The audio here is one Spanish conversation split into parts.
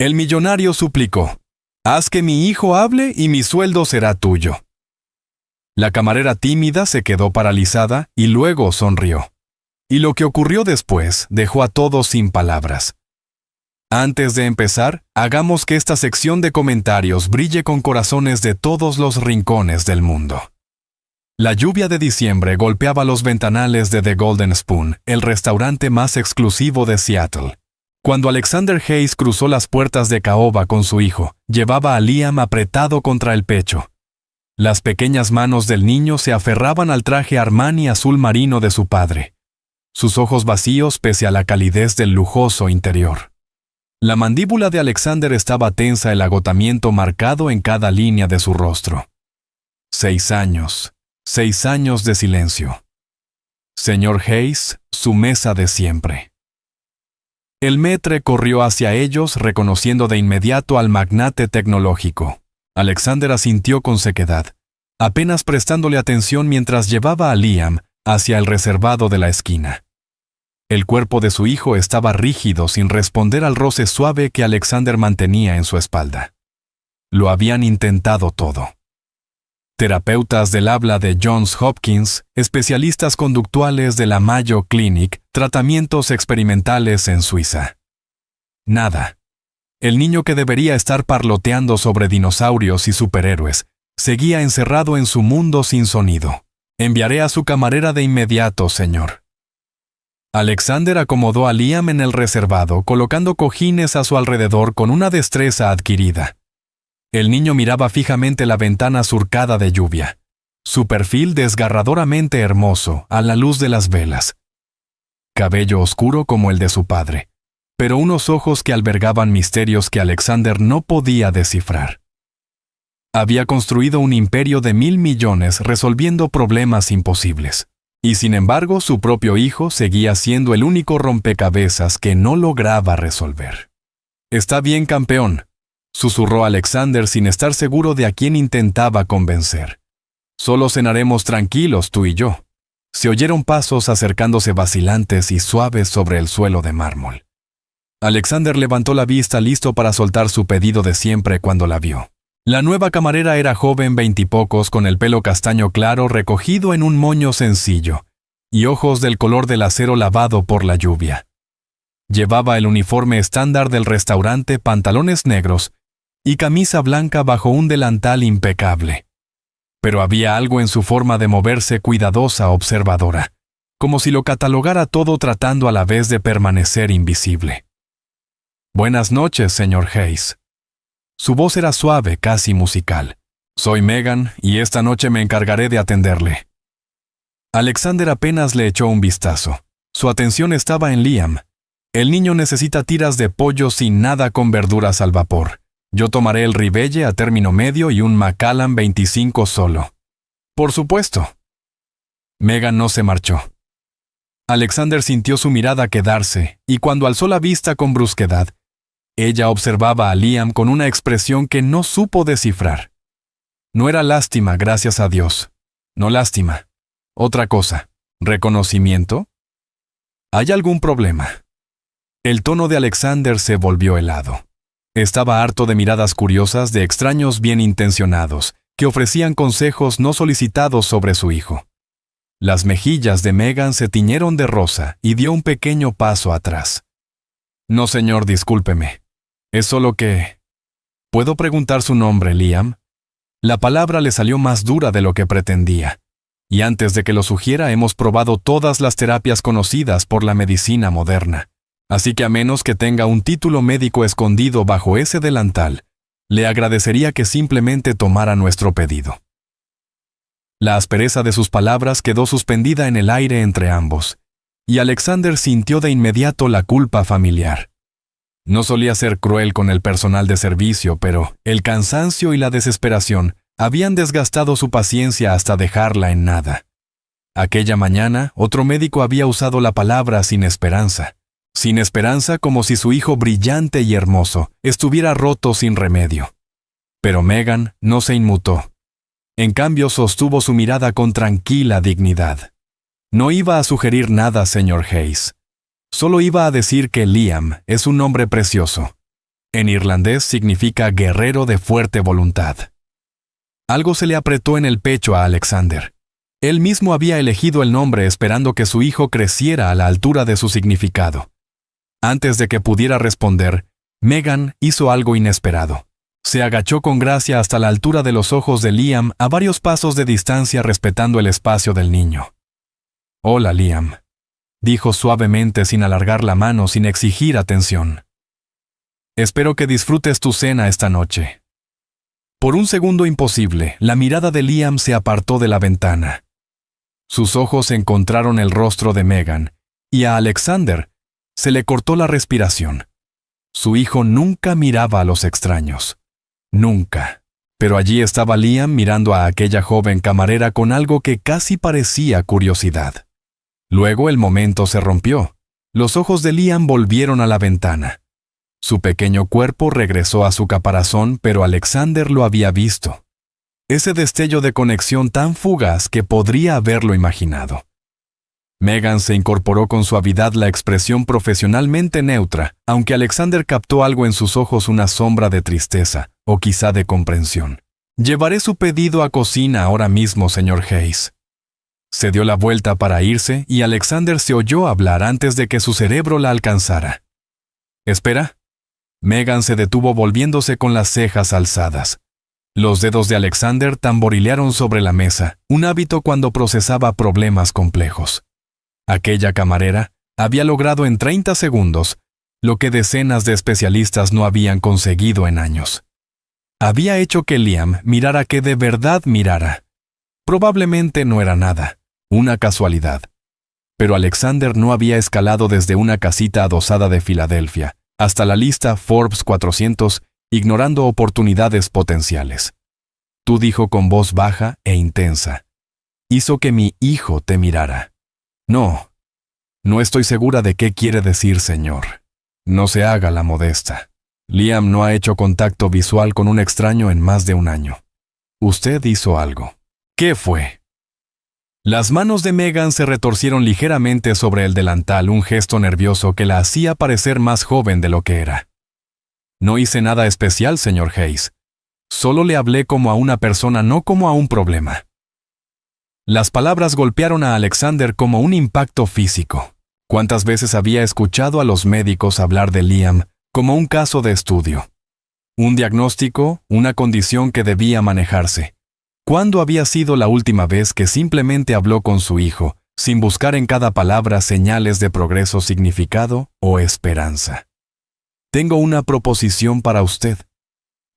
El millonario suplicó: «Haz que mi hijo hable y mi sueldo será tuyo». La camarera tímida se quedó paralizada y luego sonrió. Y lo que ocurrió después dejó a todos sin palabras. Antes de empezar, hagamos que esta sección de comentarios brille con corazones de todos los rincones del mundo. La lluvia de diciembre golpeaba los ventanales de The Golden Spoon, el restaurante más exclusivo de Seattle. Cuando Alexander Hayes cruzó las puertas de caoba con su hijo, llevaba a Liam apretado contra el pecho. Las pequeñas manos del niño se aferraban al traje Armani azul marino de su padre. Sus ojos vacíos pese a la calidez del lujoso interior. La mandíbula de Alexander estaba tensa, el agotamiento marcado en cada línea de su rostro. 6 años. 6 años de silencio. Señor Hayes, su mesa de siempre. El maître corrió hacia ellos, reconociendo de inmediato al magnate tecnológico. Alexander asintió con sequedad, apenas prestándole atención mientras llevaba a Liam hacia el reservado de la esquina. El cuerpo de su hijo estaba rígido, sin responder al roce suave que Alexander mantenía en su espalda. Lo habían intentado todo. Terapeutas del habla de Johns Hopkins, especialistas conductuales de la Mayo Clinic, tratamientos experimentales en Suiza. Nada. El niño, que debería estar parloteando sobre dinosaurios y superhéroes, seguía encerrado en su mundo sin sonido. Enviaré a su camarera de inmediato, señor. Alexander acomodó a Liam en el reservado, colocando cojines a su alrededor con una destreza adquirida. El niño miraba fijamente la ventana surcada de lluvia, su perfil desgarradoramente hermoso a la luz de las velas. Cabello oscuro como el de su padre, pero unos ojos que albergaban misterios que Alexander no podía descifrar. Había construido un imperio de 1.000 millones resolviendo problemas imposibles, y sin embargo su propio hijo seguía siendo el único rompecabezas que no lograba resolver. «Está bien, campeón», susurró Alexander sin estar seguro de a quién intentaba convencer. «Solo cenaremos tranquilos tú y yo». Se oyeron pasos acercándose vacilantes y suaves sobre el suelo de mármol. Alexander levantó la vista, listo para soltar su pedido de siempre cuando la vio. La nueva camarera era joven, veintipocos, con el pelo castaño claro recogido en un moño sencillo, y ojos del color del acero lavado por la lluvia. Llevaba el uniforme estándar del restaurante, pantalones negros y camisa blanca bajo un delantal impecable. Pero había algo en su forma de moverse, cuidadosa, observadora, como si lo catalogara todo tratando a la vez de permanecer invisible. «Buenas noches, señor Hayes». Su voz era suave, casi musical. «Soy Megan, y esta noche me encargaré de atenderle». Alexander apenas le echó un vistazo. Su atención estaba en Liam. «El niño necesita tiras de pollo sin nada, con verduras al vapor. Yo tomaré el ribeye a término medio y un Macallan 25 solo». «Por supuesto». Megan no se marchó. Alexander sintió su mirada quedarse, y cuando alzó la vista con brusquedad, ella observaba a Liam con una expresión que no supo descifrar. No era lástima, gracias a Dios. No lástima. Otra cosa. ¿Reconocimiento? ¿Hay algún problema? El tono de Alexander se volvió helado. Estaba harto de miradas curiosas de extraños bien intencionados que ofrecían consejos no solicitados sobre su hijo. Las mejillas de Megan se tiñeron de rosa y dio un pequeño paso atrás. «No, señor, discúlpeme. Es solo que... ¿Puedo preguntar su nombre, Liam?» La palabra le salió más dura de lo que pretendía. Y antes de que lo sugiera, hemos probado todas las terapias conocidas por la medicina moderna. Así que, a menos que tenga un título médico escondido bajo ese delantal, le agradecería que simplemente tomara nuestro pedido. La aspereza de sus palabras quedó suspendida en el aire entre ambos, y Alexander sintió de inmediato la culpa familiar. No solía ser cruel con el personal de servicio, pero el cansancio y la desesperación habían desgastado su paciencia hasta dejarla en nada. Aquella mañana, otro médico había usado la palabra sin esperanza. Sin esperanza, como si su hijo brillante y hermoso estuviera roto sin remedio. Pero Megan no se inmutó. En cambio, sostuvo su mirada con tranquila dignidad. No iba a sugerir nada, señor Hayes. Solo iba a decir que Liam es un hombre precioso. En irlandés significa guerrero de fuerte voluntad. Algo se le apretó en el pecho a Alexander. Él mismo había elegido el nombre esperando que su hijo creciera a la altura de su significado. Antes de que pudiera responder, Megan hizo algo inesperado. Se agachó con gracia hasta la altura de los ojos de Liam a varios pasos de distancia respetando el espacio del niño. «Hola, Liam», dijo suavemente sin alargar la mano, sin exigir atención. «Espero que disfrutes tu cena esta noche». Por un segundo imposible, la mirada de Liam se apartó de la ventana. Sus ojos encontraron el rostro de Megan, y a Alexander se le cortó la respiración. Su hijo nunca miraba a los extraños. Nunca. Pero allí estaba Liam mirando a aquella joven camarera con algo que casi parecía curiosidad. Luego el momento se rompió. Los ojos de Liam volvieron a la ventana. Su pequeño cuerpo regresó a su caparazón, pero Alexander lo había visto. Ese destello de conexión tan fugaz que podría haberlo imaginado. Megan se incorporó con suavidad la expresión profesionalmente neutra, aunque Alexander captó algo en sus ojos, una sombra de tristeza, o quizá de comprensión. «Llevaré su pedido a cocina ahora mismo, señor Hayes». Se dio la vuelta para irse y Alexander se oyó hablar antes de que su cerebro la alcanzara. «¿Espera?» Megan se detuvo volviéndose con las cejas alzadas. Los dedos de Alexander tamborilearon sobre la mesa, un hábito cuando procesaba problemas complejos. Aquella camarera había logrado en 30 segundos lo que decenas de especialistas no habían conseguido en años. Había hecho que Liam mirara, que de verdad mirara. Probablemente no era nada, una casualidad. Pero Alexander no había escalado desde una casita adosada de Filadelfia hasta la lista Forbes 400, ignorando oportunidades potenciales. Tú, dijo con voz baja e intensa, «Hizo que mi hijo te mirara». No estoy segura de qué quiere decir, señor. No se haga la modesta. Liam no ha hecho contacto visual con un extraño en más de un año. Usted hizo algo. ¿Qué fue? Las manos de Megan se retorcieron ligeramente sobre el delantal, un gesto nervioso que la hacía parecer más joven de lo que era. No hice nada especial, señor Hayes. Solo le hablé como a una persona, no como a un problema. Las palabras golpearon a Alexander como un impacto físico. ¿Cuántas veces había escuchado a los médicos hablar de Liam como un caso de estudio? Un diagnóstico, una condición que debía manejarse. ¿Cuándo había sido la última vez que simplemente habló con su hijo, sin buscar en cada palabra señales de progreso, significado o esperanza? Tengo una proposición para usted.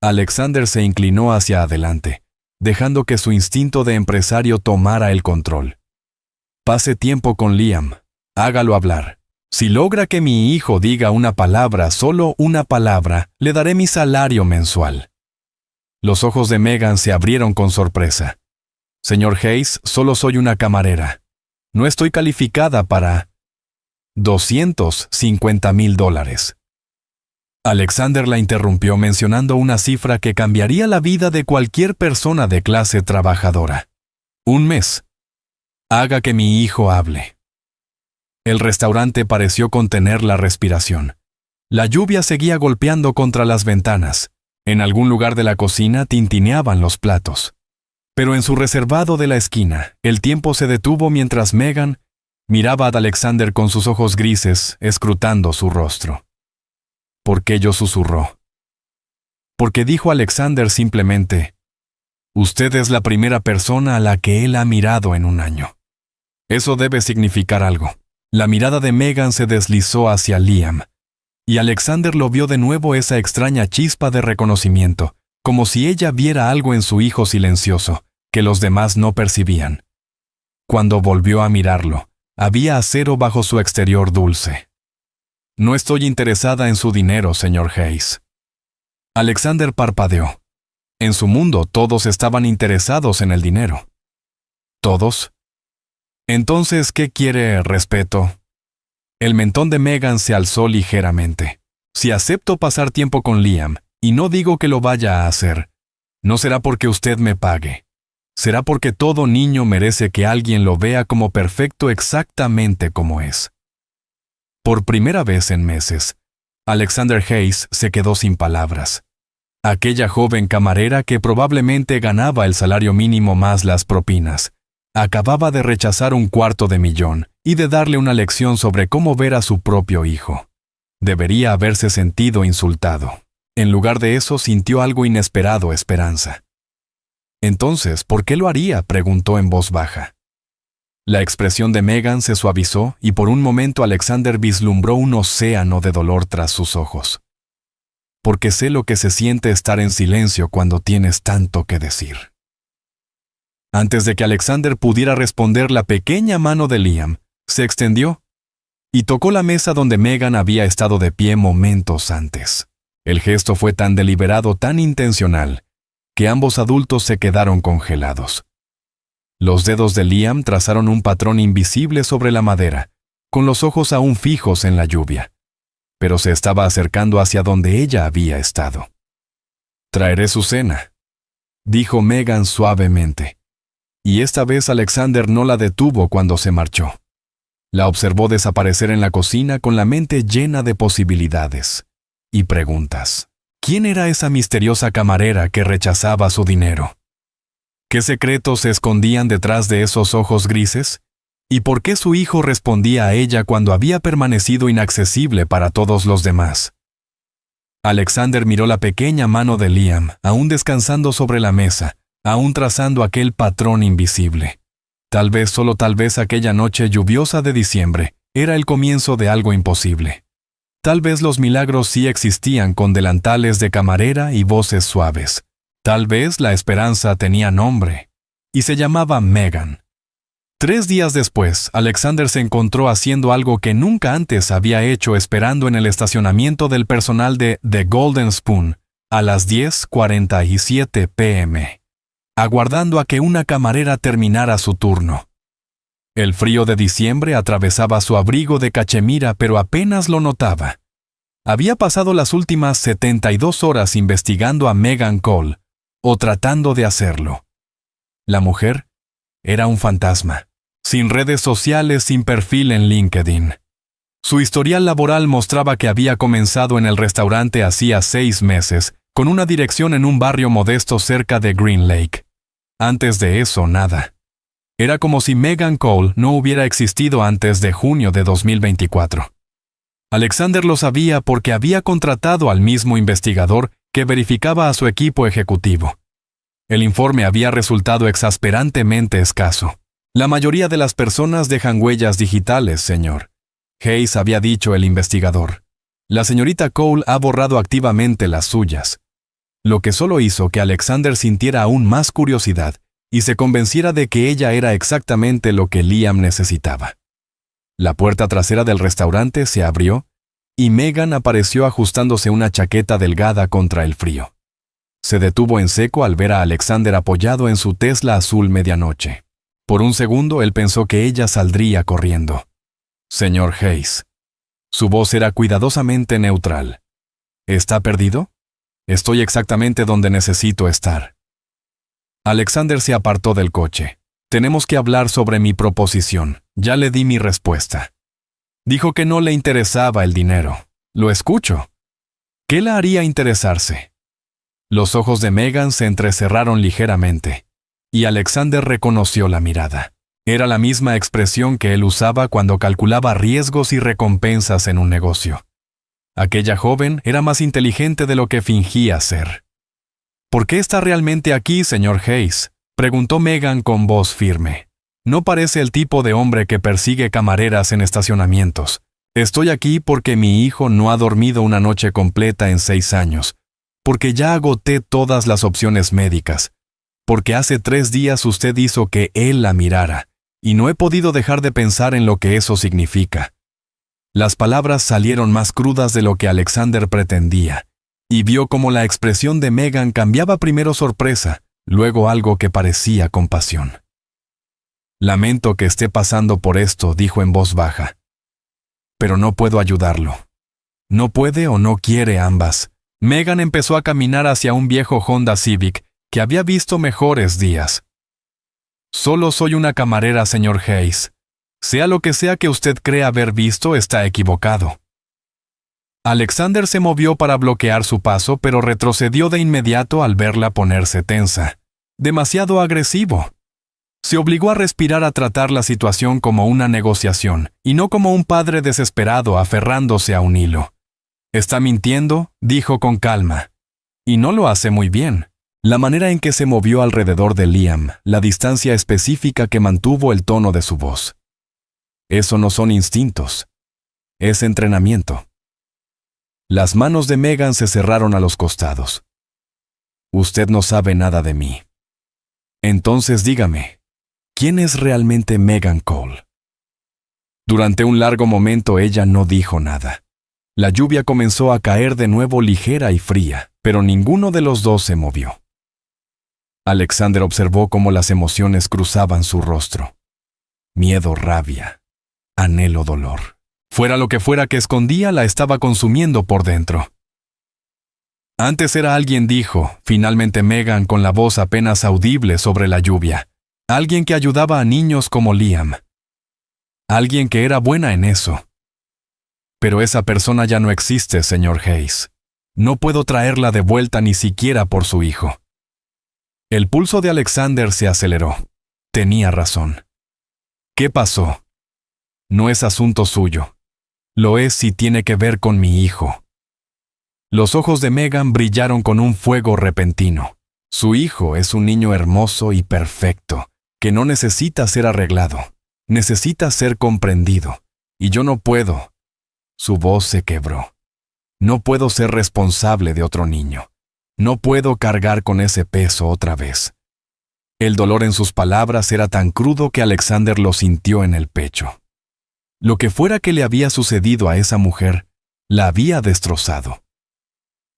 Alexander se inclinó hacia adelante, dejando que su instinto de empresario tomara el control. Pase tiempo con Liam. Hágalo hablar. Si logra que mi hijo diga una palabra, solo una palabra, le daré mi salario mensual. Los ojos de Megan se abrieron con sorpresa. Señor Hayes, solo soy una camarera. No estoy calificada para $250,000. Alexander la interrumpió mencionando una cifra que cambiaría la vida de cualquier persona de clase trabajadora. Un mes. Haga que mi hijo hable. El restaurante pareció contener la respiración. La lluvia seguía golpeando contra las ventanas. En algún lugar de la cocina tintineaban los platos. Pero en su reservado de la esquina, el tiempo se detuvo mientras Megan miraba a Alexander con sus ojos grises, escrutando su rostro. ¿Por qué yo susurró? Porque dijo Alexander simplemente, «Usted es la primera persona a la que él ha mirado en un año». Eso debe significar algo. La mirada de Megan se deslizó hacia Liam, y Alexander lo vio de nuevo, esa extraña chispa de reconocimiento, como si ella viera algo en su hijo silencioso, que los demás no percibían. Cuando volvió a mirarlo, había acero bajo su exterior dulce. «No estoy interesada en su dinero, señor Hayes». Alexander parpadeó. En su mundo todos estaban interesados en el dinero. ¿Todos? Entonces, ¿qué quiere? ¿Respeto? El mentón de Megan se alzó ligeramente. Si acepto pasar tiempo con Liam, y no digo que lo vaya a hacer, no será porque usted me pague. Será porque todo niño merece que alguien lo vea como perfecto, exactamente como es. Por primera vez en meses, Alexander Hayes se quedó sin palabras. Aquella joven camarera que probablemente ganaba el salario mínimo más las propinas, acababa de rechazar $250,000 y de darle una lección sobre cómo ver a su propio hijo. Debería haberse sentido insultado. En lugar de eso, sintió algo inesperado, esperanza. Entonces, ¿por qué lo haría?, preguntó en voz baja. La expresión de Megan se suavizó y por un momento Alexander vislumbró un océano de dolor tras sus ojos. Porque sé lo que se siente estar en silencio cuando tienes tanto que decir. Antes de que Alexander pudiera responder, la pequeña mano de Liam se extendió y tocó la mesa donde Megan había estado de pie momentos antes. El gesto fue tan deliberado, tan intencional, que ambos adultos se quedaron congelados. Los dedos de Liam trazaron un patrón invisible sobre la madera, con los ojos aún fijos en la lluvia, pero se estaba acercando hacia donde ella había estado. «Traeré su cena», dijo Megan suavemente, y esta vez Alexander no la detuvo cuando se marchó. La observó desaparecer en la cocina con la mente llena de posibilidades y preguntas. ¿Quién era esa misteriosa camarera que rechazaba su dinero? ¿Qué secretos se escondían detrás de esos ojos grises? ¿Y por qué su hijo respondía a ella cuando había permanecido inaccesible para todos los demás? Alexander miró la pequeña mano de Liam, aún descansando sobre la mesa, aún trazando aquel patrón invisible. Tal vez, solo tal vez, aquella noche lluviosa de diciembre era el comienzo de algo imposible. Tal vez los milagros sí existían con delantales de camarera y voces suaves. Tal vez la esperanza tenía nombre, y se llamaba Megan. 3 días después, Alexander se encontró haciendo algo que nunca antes había hecho, esperando en el estacionamiento del personal de The Golden Spoon a las 10:47 p.m., aguardando a que una camarera terminara su turno. El frío de diciembre atravesaba su abrigo de cachemira, pero apenas lo notaba. Había pasado las últimas 72 horas investigando a Megan Cole, o tratando de hacerlo. La mujer era un fantasma, sin redes sociales, sin perfil en LinkedIn. Su historial laboral mostraba que había comenzado en el restaurante hacía 6 meses, con una dirección en un barrio modesto cerca de Green Lake. Antes de eso, nada. Era como si Megan Cole no hubiera existido antes de junio de 2024. Alexander lo sabía porque había contratado al mismo investigador que verificaba a su equipo ejecutivo. El informe había resultado exasperantemente escaso. La mayoría de las personas dejan huellas digitales, señor. Hayes había dicho el investigador. La señorita Cole ha borrado activamente las suyas. Lo que solo hizo que Alexander sintiera aún más curiosidad y se convenciera de que ella era exactamente lo que Liam necesitaba. La puerta trasera del restaurante se abrió y Megan apareció ajustándose una chaqueta delgada contra el frío. Se detuvo en seco al ver a Alexander apoyado en su Tesla azul medianoche. Por un segundo él pensó que ella saldría corriendo. «Señor Hayes». Su voz era cuidadosamente neutral. «¿Está perdido? Estoy exactamente donde necesito estar». Alexander se apartó del coche. «Tenemos que hablar sobre mi proposición. Ya le di mi respuesta». Dijo que no le interesaba el dinero. Lo escucho. ¿Qué la haría interesarse? Los ojos de Megan se entrecerraron ligeramente, y Alexander reconoció la mirada. Era la misma expresión que él usaba cuando calculaba riesgos y recompensas en un negocio. Aquella joven era más inteligente de lo que fingía ser. «¿Por qué está realmente aquí, señor Hayes?», preguntó Megan con voz firme. «No parece el tipo de hombre que persigue camareras en estacionamientos. Estoy aquí porque mi hijo no ha dormido una noche completa en 6 años, porque ya agoté todas las opciones médicas, porque hace 3 días usted hizo que él la mirara, y no he podido dejar de pensar en lo que eso significa». Las palabras salieron más crudas de lo que Alexander pretendía, y vio cómo la expresión de Megan cambiaba, primero sorpresa, luego algo que parecía compasión. «Lamento que esté pasando por esto», dijo en voz baja. «Pero no puedo ayudarlo». No puede o no quiere ambas. Megan empezó a caminar hacia un viejo Honda Civic que había visto mejores días. «Solo soy una camarera, señor Hayes. Sea lo que sea que usted cree haber visto, está equivocado». Alexander se movió para bloquear su paso, pero retrocedió de inmediato al verla ponerse tensa. Demasiado agresivo. Se obligó a respirar, a tratar la situación como una negociación, y no como un padre desesperado aferrándose a un hilo. «Está mintiendo», dijo con calma. «Y no lo hace muy bien». La manera en que se movió alrededor de Liam, la distancia específica que mantuvo, el tono de su voz. Eso no son instintos. Es entrenamiento. Las manos de Megan se cerraron a los costados. «Usted no sabe nada de mí. Entonces dígame, ¿quién es realmente Megan Cole?» Durante un largo momento ella no dijo nada. La lluvia comenzó a caer de nuevo, ligera y fría, pero ninguno de los dos se movió. Alexander observó cómo las emociones cruzaban su rostro. Miedo, rabia, anhelo, dolor. Fuera lo que fuera que escondía, la estaba consumiendo por dentro. «Antes era alguien», dijo, finalmente Megan, con la voz apenas audible sobre la lluvia. «Alguien que ayudaba a niños como Liam. Alguien que era buena en eso. Pero esa persona ya no existe, señor Hayes. No puedo traerla de vuelta ni siquiera por su hijo». El pulso de Alexander se aceleró. Tenía razón. ¿Qué pasó? No es asunto suyo. Lo es si tiene que ver con mi hijo. Los ojos de Megan brillaron con un fuego repentino. Su hijo es un niño hermoso y perfecto, que no necesita ser arreglado, necesita ser comprendido. Y yo no puedo. Su voz se quebró. No puedo ser responsable de otro niño. No puedo cargar con ese peso otra vez. El dolor en sus palabras era tan crudo que Alexander lo sintió en el pecho. Lo que fuera que le había sucedido a esa mujer, la había destrozado.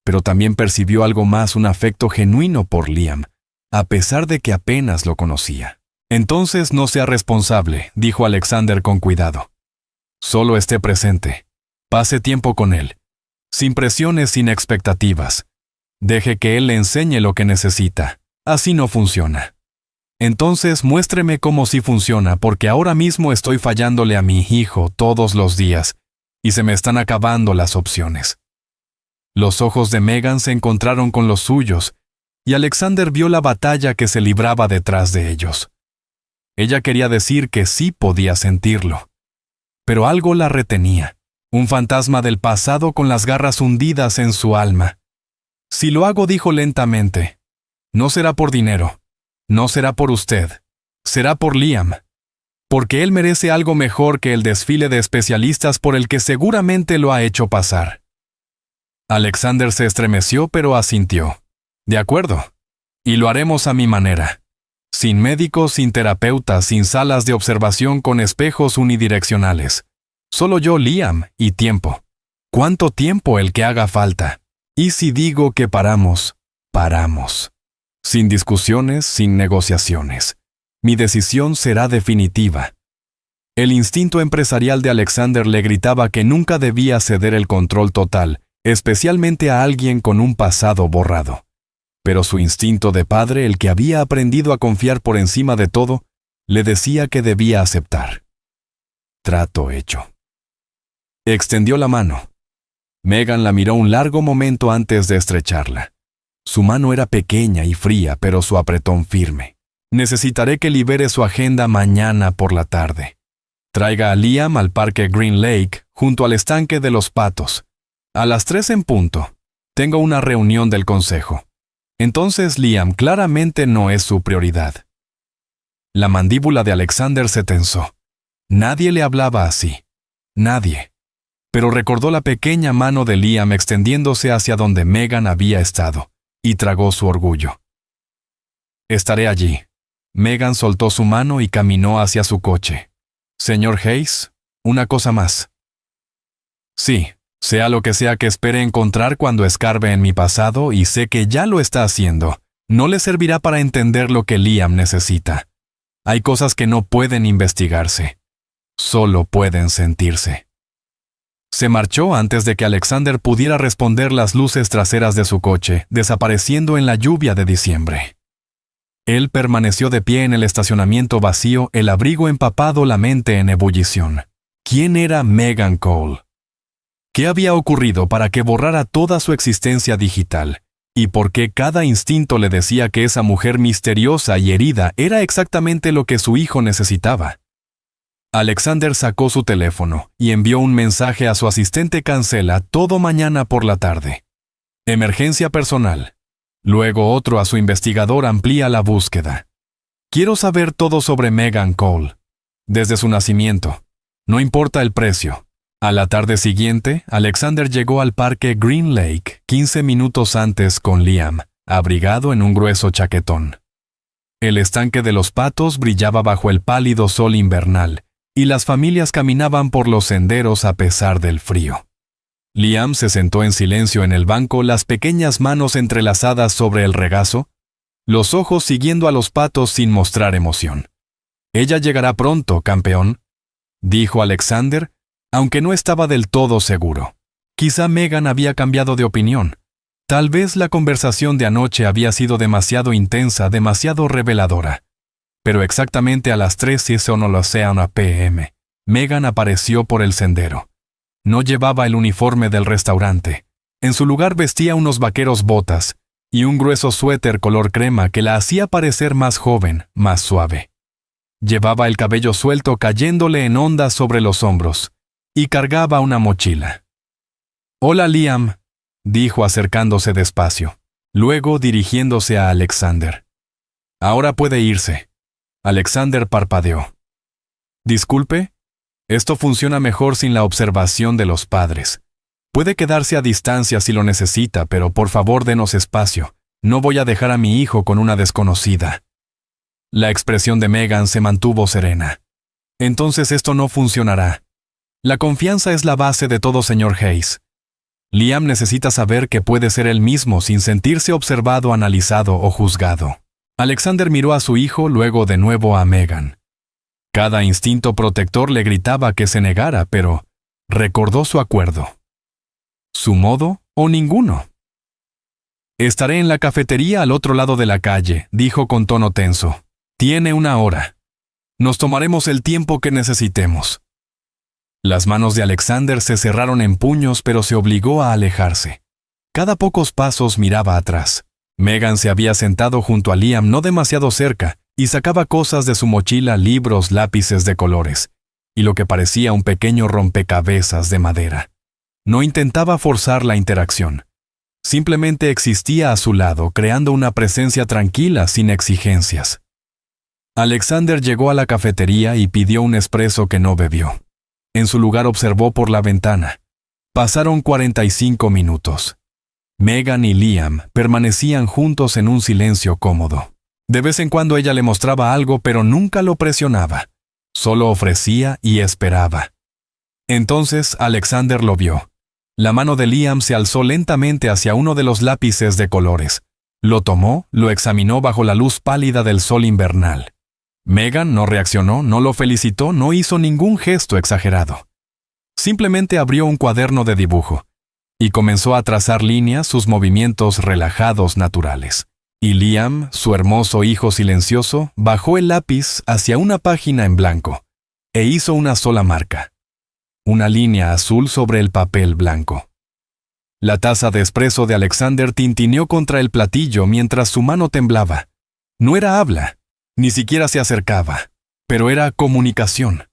Pero también percibió algo más, un afecto genuino por Liam, a pesar de que apenas lo conocía. «Entonces no sea responsable», dijo Alexander con cuidado. «Solo esté presente. Pase tiempo con él. Sin presiones, sin expectativas. Deje que él le enseñe lo que necesita. Así no funciona. Entonces muéstreme cómo sí funciona, porque ahora mismo estoy fallándole a mi hijo todos los días y se me están acabando las opciones». Los ojos de Megan se encontraron con los suyos y Alexander vio la batalla que se libraba detrás de ellos. Ella quería decir que sí podía sentirlo, pero algo la retenía, un fantasma del pasado con las garras hundidas en su alma. «Si lo hago», dijo lentamente, «no será por dinero, no será por usted, será por Liam, porque él merece algo mejor que el desfile de especialistas por el que seguramente lo ha hecho pasar». Alexander se estremeció, pero asintió. «De acuerdo, y lo haremos a mi manera. Sin médicos, sin terapeutas, sin salas de observación con espejos unidireccionales. Solo yo, Liam, y tiempo. ¿Cuánto tiempo el que haga falta? Y si digo que paramos, paramos. Sin discusiones, sin negociaciones. Mi decisión será definitiva». El instinto empresarial de Alexander le gritaba que nunca debía ceder el control total, especialmente a alguien con un pasado borrado. Pero su instinto de padre, el que había aprendido a confiar por encima de todo, le decía que debía aceptar. Trato hecho. Extendió la mano. Megan la miró un largo momento antes de estrecharla. Su mano era pequeña y fría, pero su apretón firme. «Necesitaré que libere su agenda mañana por la tarde. Traiga a Liam al parque Green Lake, junto al estanque de los patos. A las 3 en punto. Tengo una reunión del consejo. Entonces Liam claramente no es su prioridad». La mandíbula de Alexander se tensó. Nadie le hablaba así. Nadie. Pero recordó la pequeña mano de Liam extendiéndose hacia donde Megan había estado, y tragó su orgullo. «Estaré allí». Megan soltó su mano y caminó hacia su coche. «Señor Hayes, una cosa más». «Sí, sea lo que sea que espere encontrar cuando escarbe en mi pasado, y sé que ya lo está haciendo, no le servirá para entender lo que Liam necesita. Hay cosas que no pueden investigarse, solo pueden sentirse». Se marchó antes de que Alexander pudiera responder las luces traseras de su coche, desapareciendo en la lluvia de diciembre. Él permaneció de pie en el estacionamiento vacío, el abrigo empapado, la mente en ebullición. ¿Quién era Megan Cole? ¿Qué había ocurrido para que borrara toda su existencia digital? ¿Y por qué cada instinto le decía que esa mujer misteriosa y herida era exactamente lo que su hijo necesitaba? Alexander sacó su teléfono y envió un mensaje a su asistente Cancela todo mañana por la tarde. Emergencia personal. Luego otro a su investigador amplía la búsqueda. Quiero saber todo sobre Megan Cole. Desde su nacimiento. No importa el precio. A la tarde siguiente, Alexander llegó al parque Green Lake 15 minutos antes con Liam, abrigado en un grueso chaquetón. El estanque de los patos brillaba bajo el pálido sol invernal, y las familias caminaban por los senderos a pesar del frío. Liam se sentó en silencio en el banco, las pequeñas manos entrelazadas sobre el regazo, los ojos siguiendo a los patos sin mostrar emoción. «Ella llegará pronto, campeón», dijo Alexander, aunque no estaba del todo seguro. Quizá Megan había cambiado de opinión. Tal vez la conversación de anoche había sido demasiado intensa, demasiado reveladora. Pero exactamente a las 3:00 p.m., Megan apareció por el sendero. No llevaba el uniforme del restaurante. En su lugar vestía unos vaqueros botas y un grueso suéter color crema que la hacía parecer más joven, más suave. Llevaba el cabello suelto cayéndole en ondas sobre los hombros y cargaba una mochila. «Hola, Liam», dijo acercándose despacio, luego dirigiéndose a Alexander. «Ahora puede irse». Alexander parpadeó. «Disculpe, esto funciona mejor sin la observación de los padres. Puede quedarse a distancia si lo necesita, pero por favor denos espacio. No voy a dejar a mi hijo con una desconocida». La expresión de Megan se mantuvo serena. «Entonces esto no funcionará. La confianza es la base de todo, señor Hayes. Liam necesita saber que puede ser él mismo sin sentirse observado, analizado o juzgado». Alexander miró a su hijo, luego de nuevo a Megan. Cada instinto protector le gritaba que se negara, pero recordó su acuerdo. ¿Su modo o ninguno? «Estaré en la cafetería al otro lado de la calle», dijo con tono tenso. «Tiene 1 hora. Nos tomaremos el tiempo que necesitemos». Las manos de Alexander se cerraron en puños, pero se obligó a alejarse. Cada pocos pasos miraba atrás. Megan se había sentado junto a Liam no demasiado cerca y sacaba cosas de su mochila, libros, lápices de colores, y lo que parecía un pequeño rompecabezas de madera. No intentaba forzar la interacción. Simplemente existía a su lado, creando una presencia tranquila sin exigencias. Alexander llegó a la cafetería y pidió un espresso que no bebió. En su lugar observó por la ventana. Pasaron 45 minutos. Megan y Liam permanecían juntos en un silencio cómodo. De vez en cuando ella le mostraba algo, pero nunca lo presionaba. Solo ofrecía y esperaba. Entonces Alexander lo vio. La mano de Liam se alzó lentamente hacia uno de los lápices de colores. Lo tomó, lo examinó bajo la luz pálida del sol invernal. Megan no reaccionó, no lo felicitó, no hizo ningún gesto exagerado. Simplemente abrió un cuaderno de dibujo y comenzó a trazar líneas, sus movimientos relajados naturales. Y Liam, su hermoso hijo silencioso, bajó el lápiz hacia una página en blanco e hizo una sola marca. Una línea azul sobre el papel blanco. La taza de espresso de Alexander tintineó contra el platillo mientras su mano temblaba. No era habla. Ni siquiera se acercaba, pero era comunicación.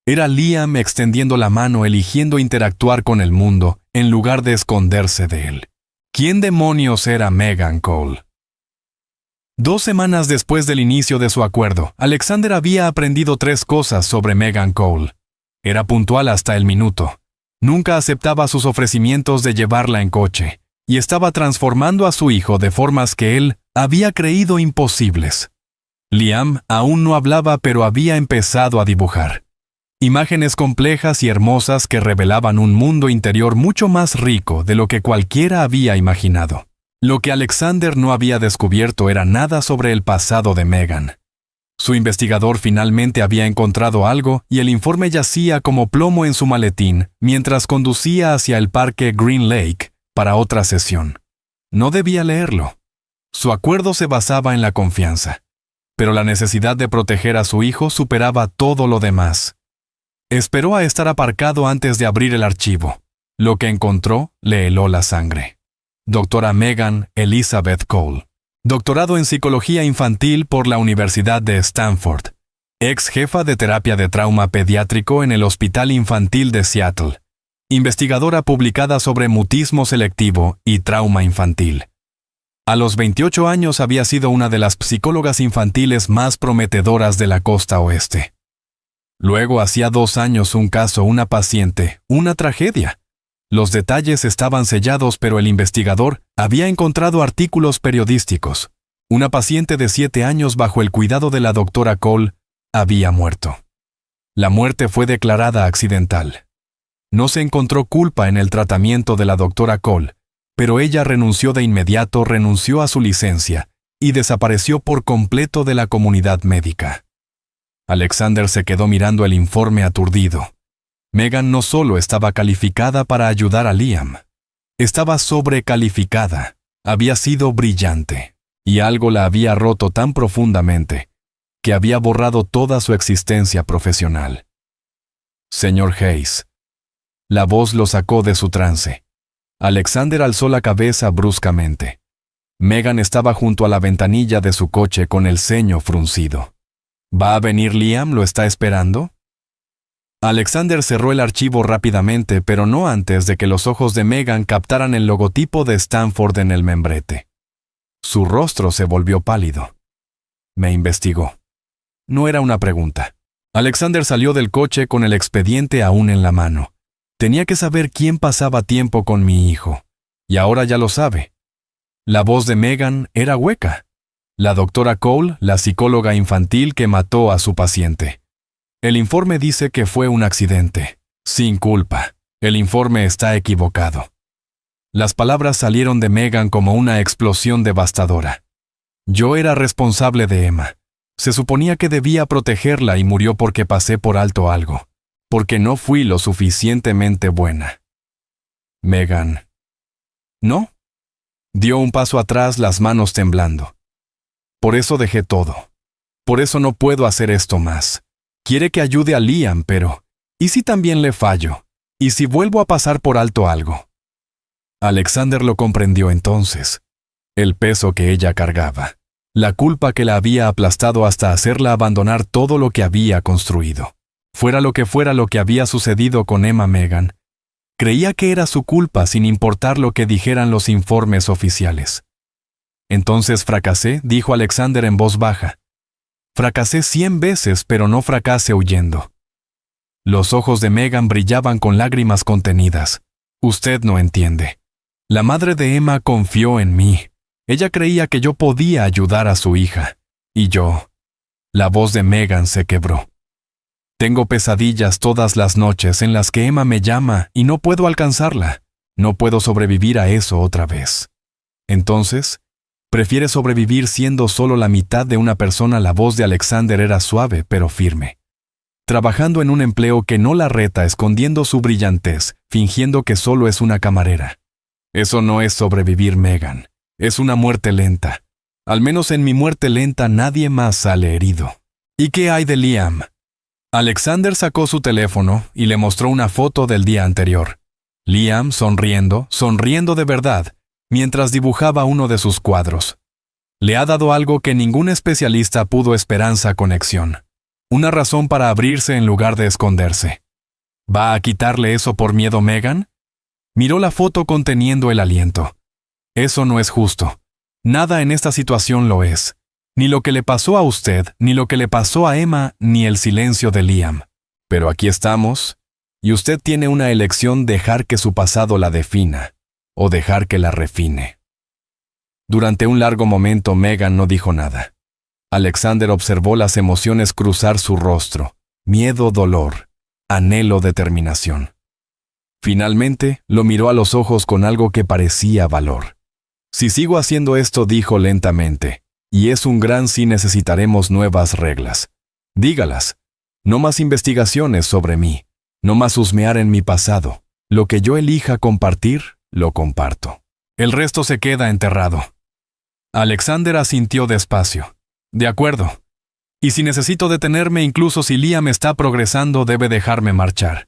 Era Liam extendiendo la mano, eligiendo interactuar con el mundo en lugar de esconderse de él. ¿Quién demonios era Megan Cole? 2 semanas después del inicio de su acuerdo, Alexander había aprendido 3 cosas sobre Megan Cole. Era puntual hasta el minuto. Nunca aceptaba sus ofrecimientos de llevarla en coche, y estaba transformando a su hijo de formas que él había creído imposibles. Liam aún no hablaba, pero había empezado a dibujar. Imágenes complejas y hermosas que revelaban un mundo interior mucho más rico de lo que cualquiera había imaginado. Lo que Alexander no había descubierto era nada sobre el pasado de Megan. Su investigador finalmente había encontrado algo y el informe yacía como plomo en su maletín mientras conducía hacia el parque Green Lake para otra sesión. No debía leerlo. Su acuerdo se basaba en la confianza. Pero la necesidad de proteger a su hijo superaba todo lo demás. Esperó a estar aparcado antes de abrir el archivo. Lo que encontró le heló la sangre. Doctora Megan Elizabeth Cole, doctorado en Psicología Infantil por la Universidad de Stanford, ex jefa de terapia de trauma pediátrico en el Hospital Infantil de Seattle, investigadora publicada sobre mutismo selectivo y trauma infantil. A los 28 años había sido una de las psicólogas infantiles más prometedoras de la costa oeste. Luego, hacía 2 años, un caso, una paciente, una tragedia. Los detalles estaban sellados, pero el investigador había encontrado artículos periodísticos. Una paciente de 7 años bajo el cuidado de la doctora Cole había muerto. La muerte fue declarada accidental. No se encontró culpa en el tratamiento de la doctora Cole, pero ella renunció de inmediato, renunció a su licencia y desapareció por completo de la comunidad médica. Alexander se quedó mirando el informe aturdido. Megan no solo estaba calificada para ayudar a Liam, estaba sobrecalificada, había sido brillante, y algo la había roto tan profundamente que había borrado toda su existencia profesional. Señor Hayes. La voz lo sacó de su trance. Alexander alzó la cabeza bruscamente. Megan estaba junto a la ventanilla de su coche con el ceño fruncido. ¿Va a venir Liam? ¿Lo está esperando? Alexander cerró el archivo rápidamente, pero no antes de que los ojos de Megan captaran el logotipo de Stanford en el membrete. Su rostro se volvió pálido. Me investigó. No era una pregunta. Alexander salió del coche con el expediente aún en la mano. Tenía que saber quién pasaba tiempo con mi hijo. Y ahora ya lo sabe. La voz de Megan era hueca. La doctora Cole, la psicóloga infantil que mató a su paciente. El informe dice que fue un accidente. Sin culpa. El informe está equivocado. Las palabras salieron de Megan como una explosión devastadora. Yo era responsable de Emma. Se suponía que debía protegerla y murió porque pasé por alto algo. Porque no fui lo suficientemente buena. Megan. ¿No? Dio un paso atrás, las manos temblando. Por eso dejé todo. Por eso no puedo hacer esto más. Quiere que ayude a Liam, pero ¿y si también le fallo? ¿Y si vuelvo a pasar por alto algo? Alexander lo comprendió entonces. El peso que ella cargaba. La culpa que la había aplastado hasta hacerla abandonar todo lo que había construido. Fuera lo que había sucedido con Emma Megan. Creía que era su culpa sin importar lo que dijeran los informes oficiales. Entonces fracasé, dijo Alexander en voz baja. Fracasé 100 veces, pero no fracasé huyendo. Los ojos de Megan brillaban con lágrimas contenidas. Usted no entiende. La madre de Emma confió en mí. Ella creía que yo podía ayudar a su hija. Y yo. La voz de Megan se quebró. Tengo pesadillas todas las noches en las que Emma me llama y no puedo alcanzarla. No puedo sobrevivir a eso otra vez. Entonces, ¿prefiere sobrevivir siendo solo la mitad de una persona? La voz de Alexander era suave pero firme. Trabajando en un empleo que no la reta, escondiendo su brillantez, fingiendo que solo es una camarera. Eso no es sobrevivir, Megan. Es una muerte lenta. Al menos en mi muerte lenta nadie más sale herido. ¿Y qué hay de Liam? Alexander sacó su teléfono y le mostró una foto del día anterior. Liam sonriendo de verdad, mientras dibujaba uno de sus cuadros. Le ha dado algo que ningún especialista pudo: esperanza, conexión. Una razón para abrirse en lugar de esconderse. ¿Va a quitarle eso por miedo, Megan? Miró la foto conteniendo el aliento. Eso no es justo. Nada en esta situación lo es. Ni lo que le pasó a usted, ni lo que le pasó a Emma, ni el silencio de Liam. Pero aquí estamos, y usted tiene una elección: dejar que su pasado la defina, o dejar que la refine. Durante un largo momento Megan no dijo nada. Alexander observó las emociones cruzar su rostro: miedo, dolor, anhelo, determinación. Finalmente, lo miró a los ojos con algo que parecía valor. Si sigo haciendo esto, dijo lentamente, y es un gran si, necesitaremos nuevas reglas. Dígalas. No más investigaciones sobre mí. No más husmear en mi pasado. Lo que yo elija compartir, lo comparto. El resto se queda enterrado. Alexander asintió despacio. De acuerdo. Y si necesito detenerme, incluso si Liam está progresando, debe dejarme marchar.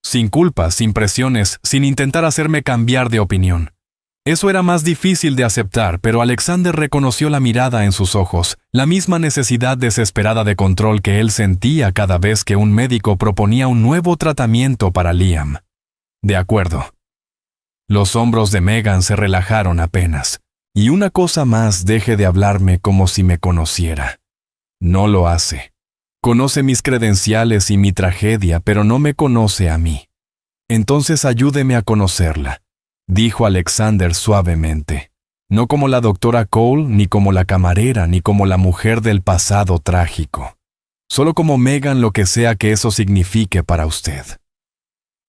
Sin culpas, sin presiones, sin intentar hacerme cambiar de opinión. Eso era más difícil de aceptar, pero Alexander reconoció la mirada en sus ojos, la misma necesidad desesperada de control que él sentía cada vez que un médico proponía un nuevo tratamiento para Liam. De acuerdo. Los hombros de Megan se relajaron apenas. Y una cosa más, deje de hablarme como si me conociera. No lo hace. Conoce mis credenciales y mi tragedia, pero no me conoce a mí. Entonces ayúdeme a conocerla, dijo Alexander suavemente. No como la doctora Cole, ni como la camarera, ni como la mujer del pasado trágico. Solo como Megan, lo que sea que eso signifique para usted.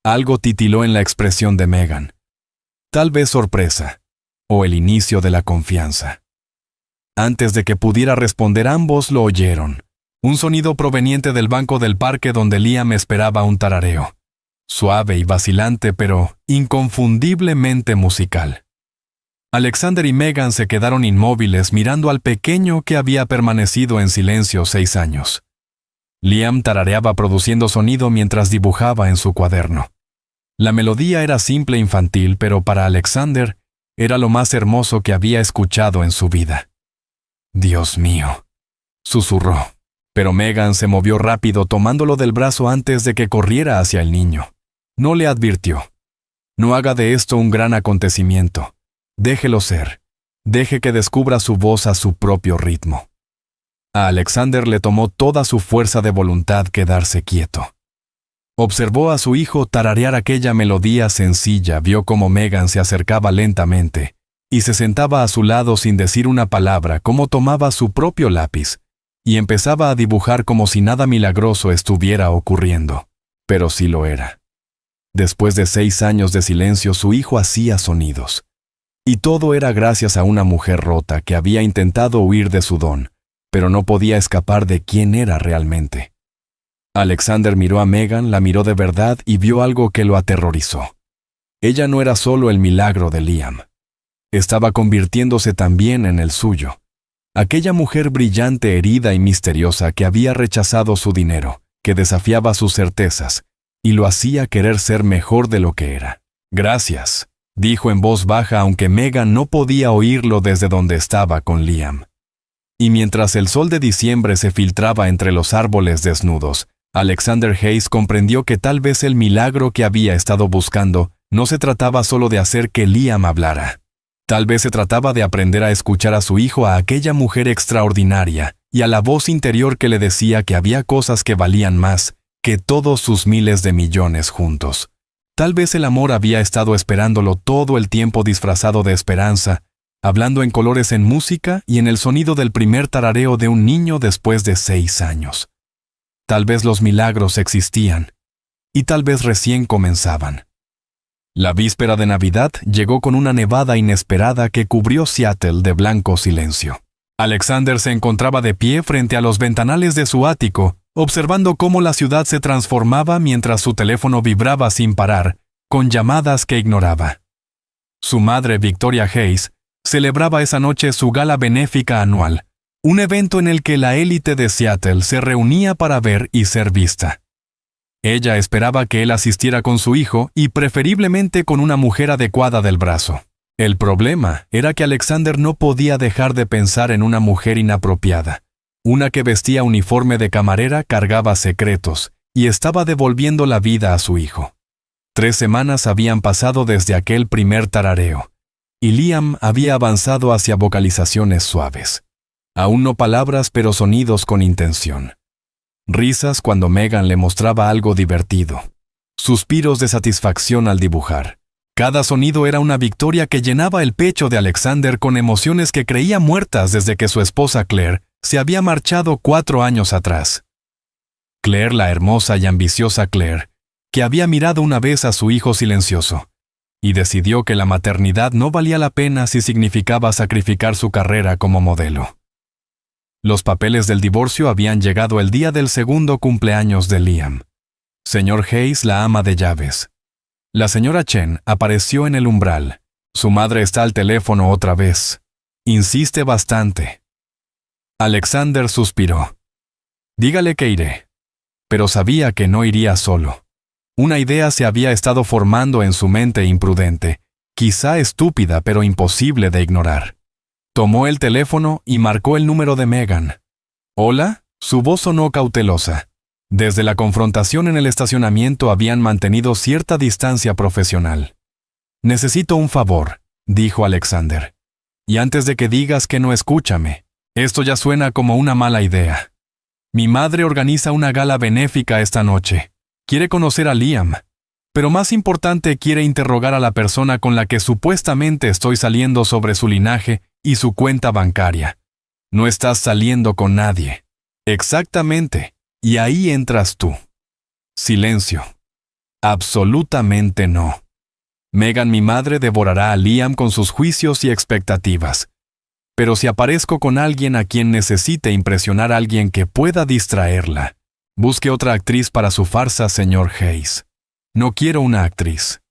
Algo titiló en la expresión de Megan. Tal vez sorpresa, o el inicio de la confianza. Antes de que pudiera responder, ambos lo oyeron. Un sonido proveniente del banco del parque donde Liam esperaba un tarareo. Suave y vacilante, pero inconfundiblemente musical. Alexander y Megan se quedaron inmóviles mirando al pequeño que había permanecido en silencio 6 años. Liam tarareaba produciendo sonido mientras dibujaba en su cuaderno. La melodía era simple e infantil, pero para Alexander era lo más hermoso que había escuchado en su vida. «Dios mío», susurró, pero Megan se movió rápido tomándolo del brazo antes de que corriera hacia el niño. No le advirtió. «No haga de esto un gran acontecimiento. Déjelo ser. Deje que descubra su voz a su propio ritmo». A Alexander le tomó toda su fuerza de voluntad quedarse quieto. Observó a su hijo tararear aquella melodía sencilla, vio cómo Megan se acercaba lentamente y se sentaba a su lado sin decir una palabra, cómo tomaba su propio lápiz y empezaba a dibujar como si nada milagroso estuviera ocurriendo. Pero sí lo era. Después de 6 años de silencio, su hijo hacía sonidos. Y todo era gracias a una mujer rota que había intentado huir de su don, pero no podía escapar de quién era realmente. Alexander miró a Megan, la miró de verdad y vio algo que lo aterrorizó. Ella no era solo el milagro de Liam. Estaba convirtiéndose también en el suyo. Aquella mujer brillante, herida y misteriosa que había rechazado su dinero, que desafiaba sus certezas, y lo hacía querer ser mejor de lo que era. «Gracias», dijo en voz baja, aunque Megan no podía oírlo desde donde estaba con Liam. Y mientras el sol de diciembre se filtraba entre los árboles desnudos, Alexander Hayes comprendió que tal vez el milagro que había estado buscando no se trataba solo de hacer que Liam hablara. Tal vez se trataba de aprender a escuchar a su hijo, a aquella mujer extraordinaria, y a la voz interior que le decía que había cosas que valían más que todos sus miles de millones juntos. Tal vez el amor había estado esperándolo todo el tiempo disfrazado de esperanza, hablando en colores, en música y en el sonido del primer tarareo de un niño después de 6 años. Tal vez los milagros existían, y tal vez recién comenzaban. La víspera de Navidad llegó con una nevada inesperada que cubrió Seattle de blanco silencio. Alexander se encontraba de pie frente a los ventanales de su ático, observando cómo la ciudad se transformaba mientras su teléfono vibraba sin parar, con llamadas que ignoraba. Su madre, Victoria Hayes, celebraba esa noche su gala benéfica anual, un evento en el que la élite de Seattle se reunía para ver y ser vista. Ella esperaba que él asistiera con su hijo y preferiblemente con una mujer adecuada del brazo. El problema era que Alexander no podía dejar de pensar en una mujer inapropiada, una que vestía uniforme de camarera, cargaba secretos y estaba devolviendo la vida a su hijo. 3 semanas habían pasado desde aquel primer tarareo, y Liam había avanzado hacia vocalizaciones suaves. Aún no palabras, pero sonidos con intención. Risas cuando Megan le mostraba algo divertido. Suspiros de satisfacción al dibujar. Cada sonido era una victoria que llenaba el pecho de Alexander con emociones que creía muertas desde que su esposa Claire se había marchado 4 años atrás. Claire, la hermosa y ambiciosa Claire, que había mirado una vez a su hijo silencioso, y decidió que la maternidad no valía la pena si significaba sacrificar su carrera como modelo. Los papeles del divorcio habían llegado el día del segundo cumpleaños de Liam. Señor Hayes, la ama de llaves. La señora Chen apareció en el umbral. Su madre está al teléfono otra vez. Insiste bastante. Alexander suspiró. Dígale que iré. Pero sabía que no iría solo. Una idea se había estado formando en su mente imprudente, quizá estúpida pero imposible de ignorar. Tomó el teléfono y marcó el número de Megan. «¿Hola?» Su voz sonó cautelosa. Desde la confrontación en el estacionamiento habían mantenido cierta distancia profesional. «Necesito un favor», dijo Alexander. «Y antes de que digas que no, escúchame. Esto ya suena como una mala idea. Mi madre organiza una gala benéfica esta noche. Quiere conocer a Liam. Pero más importante, quiere interrogar a la persona con la que supuestamente estoy saliendo sobre su linaje y su cuenta bancaria. No estás saliendo con nadie». «Exactamente. Y ahí entras tú». Silencio. «Absolutamente no. Megan, mi madre, devorará a Liam con sus juicios y expectativas. Pero si aparezco con alguien a quien necesite impresionar a alguien que pueda distraerla, busque otra actriz para su farsa, señor Hayes. No quiero una actriz.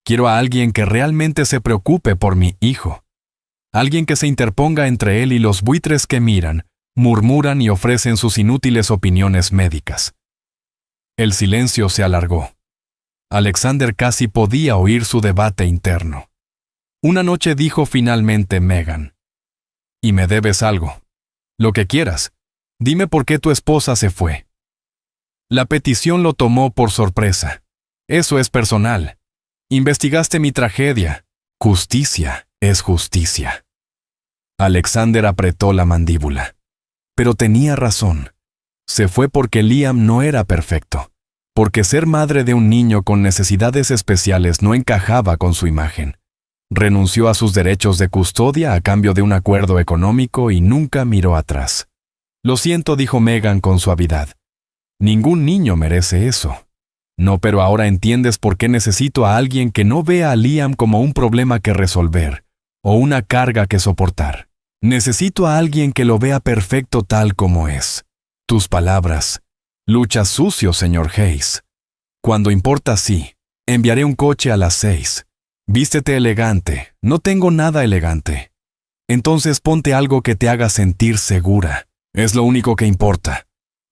Quiero a alguien que realmente se preocupe por mi hijo. Alguien que se interponga entre él y los buitres que miran, murmuran y ofrecen sus inútiles opiniones médicas». El silencio se alargó. Alexander casi podía oír su debate interno. Una noche dijo finalmente Megan: «Y me debes algo. Lo que quieras. Dime por qué tu esposa se fue». La petición lo tomó por sorpresa. «Eso es personal. Investigaste mi tragedia. Justicia es justicia». Alexander apretó la mandíbula. Pero tenía razón. Se fue porque Liam no era perfecto, porque ser madre de un niño con necesidades especiales no encajaba con su imagen. Renunció a sus derechos de custodia a cambio de un acuerdo económico y nunca miró atrás. «Lo siento», dijo Megan con suavidad. «Ningún niño merece eso». «No, pero ahora entiendes por qué necesito a alguien que no vea a Liam como un problema que resolver o una carga que soportar. Necesito a alguien que lo vea perfecto tal como es. Tus palabras. Luchas sucio, señor Hayes. Cuando importa, sí. Enviaré un coche a las 6. Vístete elegante. No tengo nada elegante. Entonces ponte algo que te haga sentir segura. Es lo único que importa».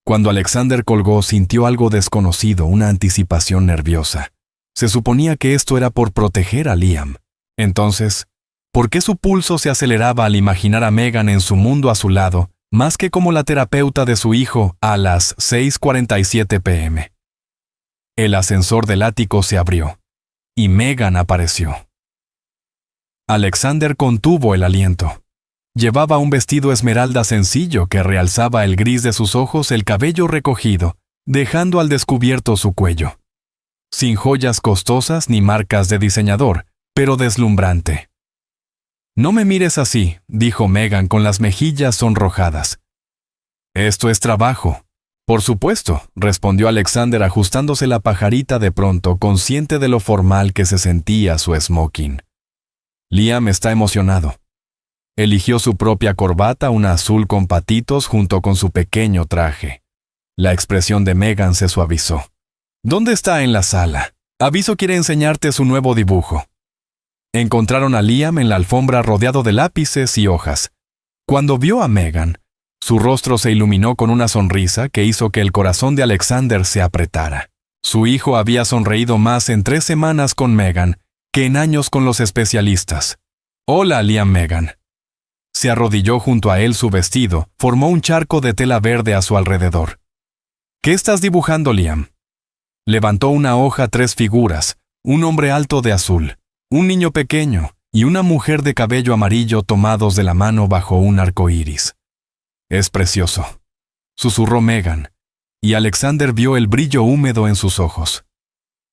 Cuando Alexander colgó, sintió algo desconocido, una anticipación nerviosa. Se suponía que esto era por proteger a Liam. Entonces, ¿por qué su pulso se aceleraba al imaginar a Megan en su mundo a su lado, más que como la terapeuta de su hijo a las 6:47 p.m.? El ascensor del ático se abrió, y Megan apareció. Alexander contuvo el aliento. Llevaba un vestido esmeralda sencillo que realzaba el gris de sus ojos, el cabello recogido, dejando al descubierto su cuello. Sin joyas costosas ni marcas de diseñador, pero deslumbrante. «No me mires así», dijo Megan con las mejillas sonrojadas. «Esto es trabajo». «Por supuesto», respondió Alexander ajustándose la pajarita de pronto, consciente de lo formal que se sentía su smoking. «Liam está emocionado». Eligió su propia corbata, una azul con patitos, junto con su pequeño traje. La expresión de Megan se suavizó. «¿Dónde está en la sala? Aviso quiere enseñarte su nuevo dibujo». Encontraron a Liam en la alfombra rodeado de lápices y hojas. Cuando vio a Megan, su rostro se iluminó con una sonrisa que hizo que el corazón de Alexander se apretara. Su hijo había sonreído más en 3 semanas con Megan que en años con los especialistas. «Hola, Liam». Megan se arrodilló junto a él, su vestido formó un charco de tela verde a su alrededor. «¿Qué estás dibujando, Liam?» Levantó una hoja, 3 figuras, un hombre alto de azul, un niño pequeño y una mujer de cabello amarillo tomados de la mano bajo un arco iris. «Es precioso», susurró Megan, y Alexander vio el brillo húmedo en sus ojos.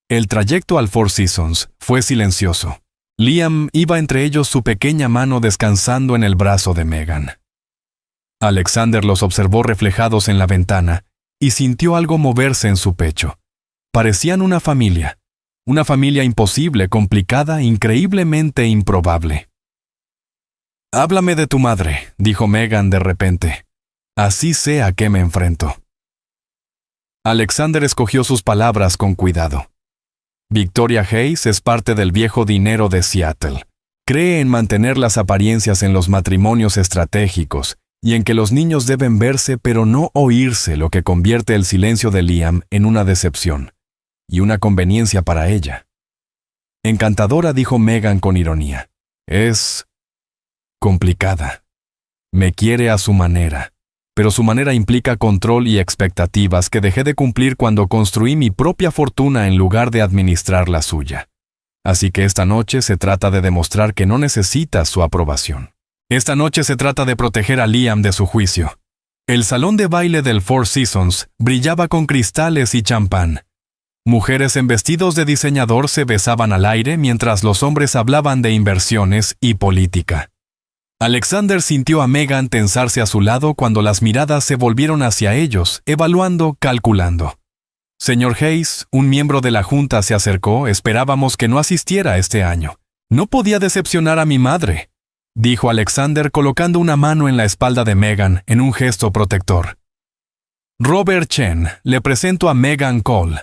El trayecto al Four Seasons fue silencioso. Liam iba entre ellos, su pequeña mano descansando en el brazo de Megan. Alexander los observó reflejados en la ventana y sintió algo moverse en su pecho. Parecían una familia imposible, complicada, increíblemente improbable. «Háblame de tu madre», dijo Megan de repente. «Así sé a qué me enfrento». Alexander escogió sus palabras con cuidado. Victoria Hayes es parte del viejo dinero de Seattle. Cree en mantener las apariencias en los matrimonios estratégicos y en que los niños deben verse pero no oírse, lo que convierte el silencio de Liam en una decepción. y una conveniencia para ella. Encantadora, dijo Megan con ironía. Es complicada. Me quiere a su manera, pero su manera implica control y expectativas que dejé de cumplir cuando construí mi propia fortuna en lugar de administrar la suya. Así que esta noche se trata de demostrar que no necesita su aprobación. Esta noche se trata de proteger a Liam de su juicio. El salón de baile del Four Seasons brillaba con cristales y champán. Mujeres en vestidos de diseñador se besaban al aire mientras los hombres hablaban de inversiones y política. Alexander sintió a Megan tensarse a su lado cuando las miradas se volvieron hacia ellos, evaluando, calculando. Señor Hayes, un miembro de la junta, se acercó. Esperábamos que no asistiera este año. No podía decepcionar a mi madre, dijo Alexander colocando una mano en la espalda de Megan en un gesto protector. Robert Chen, le presento a Megan Cole.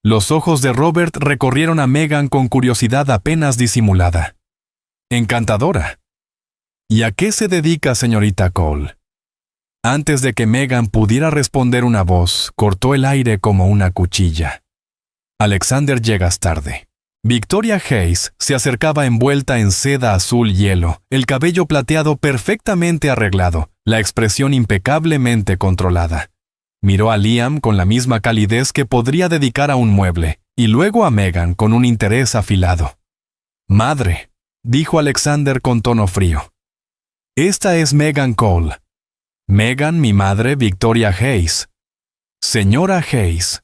Los ojos de Robert recorrieron a Megan con curiosidad apenas disimulada. Encantadora. ¿Y a qué se dedica, señorita Cole? Antes de que Megan pudiera responder, una voz cortó el aire como una cuchilla. Alexander, llegas tarde. Victoria Hayes se acercaba envuelta en seda azul hielo, el cabello plateado perfectamente arreglado, la expresión impecablemente controlada. Miró a Liam con la misma calidez que podría dedicar a un mueble, y luego a Megan con un interés afilado. Madre, dijo Alexander con tono frío. Esta es Megan Cole. Megan, mi madre, Victoria Hayes. Señora Hayes.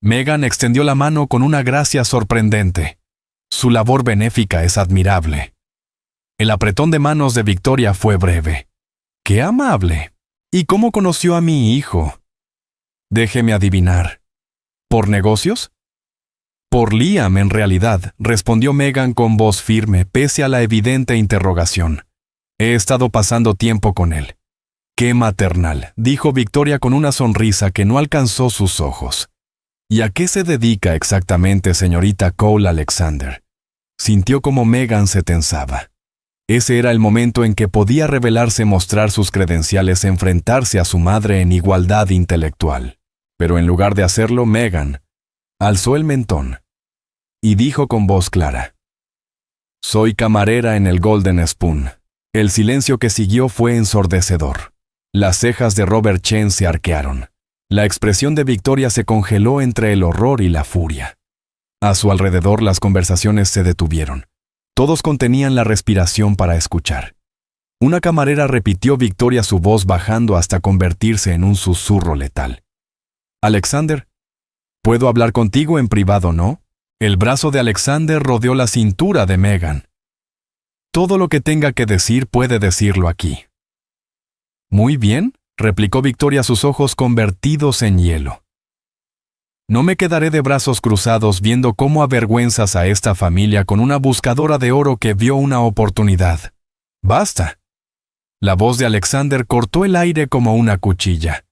Megan extendió la mano con una gracia sorprendente. Su labor benéfica es admirable. El apretón de manos de Victoria fue breve. ¡Qué amable! ¿Y cómo conoció a mi hijo? Déjeme adivinar. ¿Por negocios? Por Liam, en realidad, respondió Megan con voz firme, pese a la evidente interrogación. He estado pasando tiempo con él. ¡Qué maternal!, dijo Victoria con una sonrisa que no alcanzó sus ojos. ¿Y a qué se dedica exactamente, señorita Cole Alexander? Sintió como Megan se tensaba. Ese era el momento en que podía revelarse, mostrar sus credenciales, enfrentarse a su madre en igualdad intelectual. Pero en lugar de hacerlo, Megan alzó el mentón y dijo con voz clara: Soy camarera en el Golden Spoon. El silencio que siguió fue ensordecedor. Las cejas de Robert Chen se arquearon. La expresión de Victoria se congeló entre el horror y la furia. A su alrededor las conversaciones se detuvieron. Todos contenían la respiración para escuchar. Una camarera repitió Victoria, su voz bajando hasta convertirse en un susurro letal. Alexander, ¿puedo hablar contigo en privado, no? El brazo de Alexander rodeó la cintura de Megan. Todo lo que tenga que decir puede decirlo aquí. Muy bien, replicó Victoria, sus ojos convertidos en hielo. No me quedaré de brazos cruzados viendo cómo avergüenzas a esta familia con una buscadora de oro que vio una oportunidad. ¡Basta! La voz de Alexander cortó el aire como una cuchilla.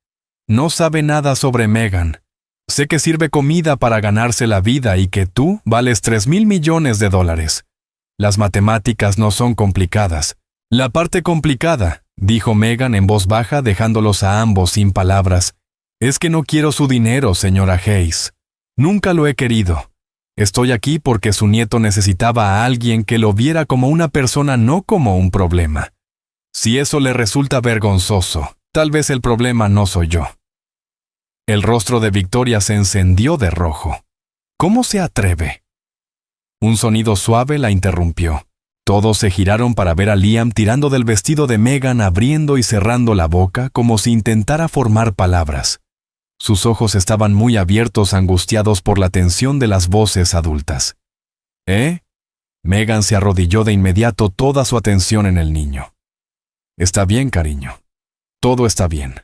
No sabe nada sobre Megan. Sé que sirve comida para ganarse la vida y que tú vales $3,000 millones. Las matemáticas no son complicadas. La parte complicada, dijo Megan en voz baja, dejándolos a ambos sin palabras, es que no quiero su dinero, señora Hayes. Nunca lo he querido. Estoy aquí porque su nieto necesitaba a alguien que lo viera como una persona, no como un problema. Si eso le resulta vergonzoso, tal vez el problema no soy yo. El rostro de Victoria se encendió de rojo. ¿Cómo se atreve? Un sonido suave la interrumpió. Todos se giraron para ver a Liam tirando del vestido de Megan, abriendo y cerrando la boca como si intentara formar palabras. Sus ojos estaban muy abiertos, angustiados por la tensión de las voces adultas. ¿Eh? Megan se arrodilló de inmediato, toda su atención en el niño. Está bien, cariño. Todo está bien.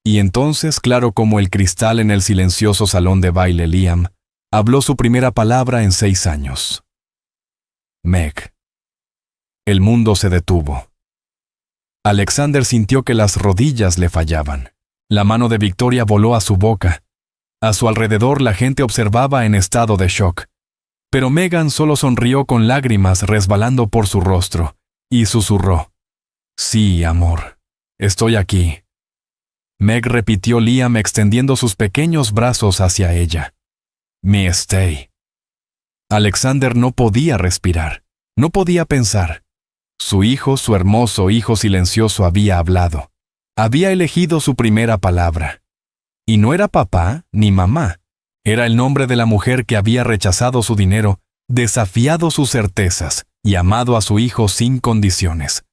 Y entonces, claro como el cristal en el silencioso salón de baile, Liam habló su primera palabra en 6 años. Meg. El mundo se detuvo. Alexander sintió que las rodillas le fallaban. La mano de Victoria voló a su boca. A su alrededor la gente observaba en estado de shock. Pero Megan solo sonrió con lágrimas resbalando por su rostro y susurró: Sí, amor. Estoy aquí. Meg, repitió Liam extendiendo sus pequeños brazos hacia ella. Mi Stay. Alexander no podía respirar, no podía pensar. Su hijo, su hermoso hijo silencioso había hablado. Había elegido su primera palabra. Y no era papá ni mamá. Era el nombre de la mujer que había rechazado su dinero, desafiado sus certezas y amado a su hijo sin condiciones.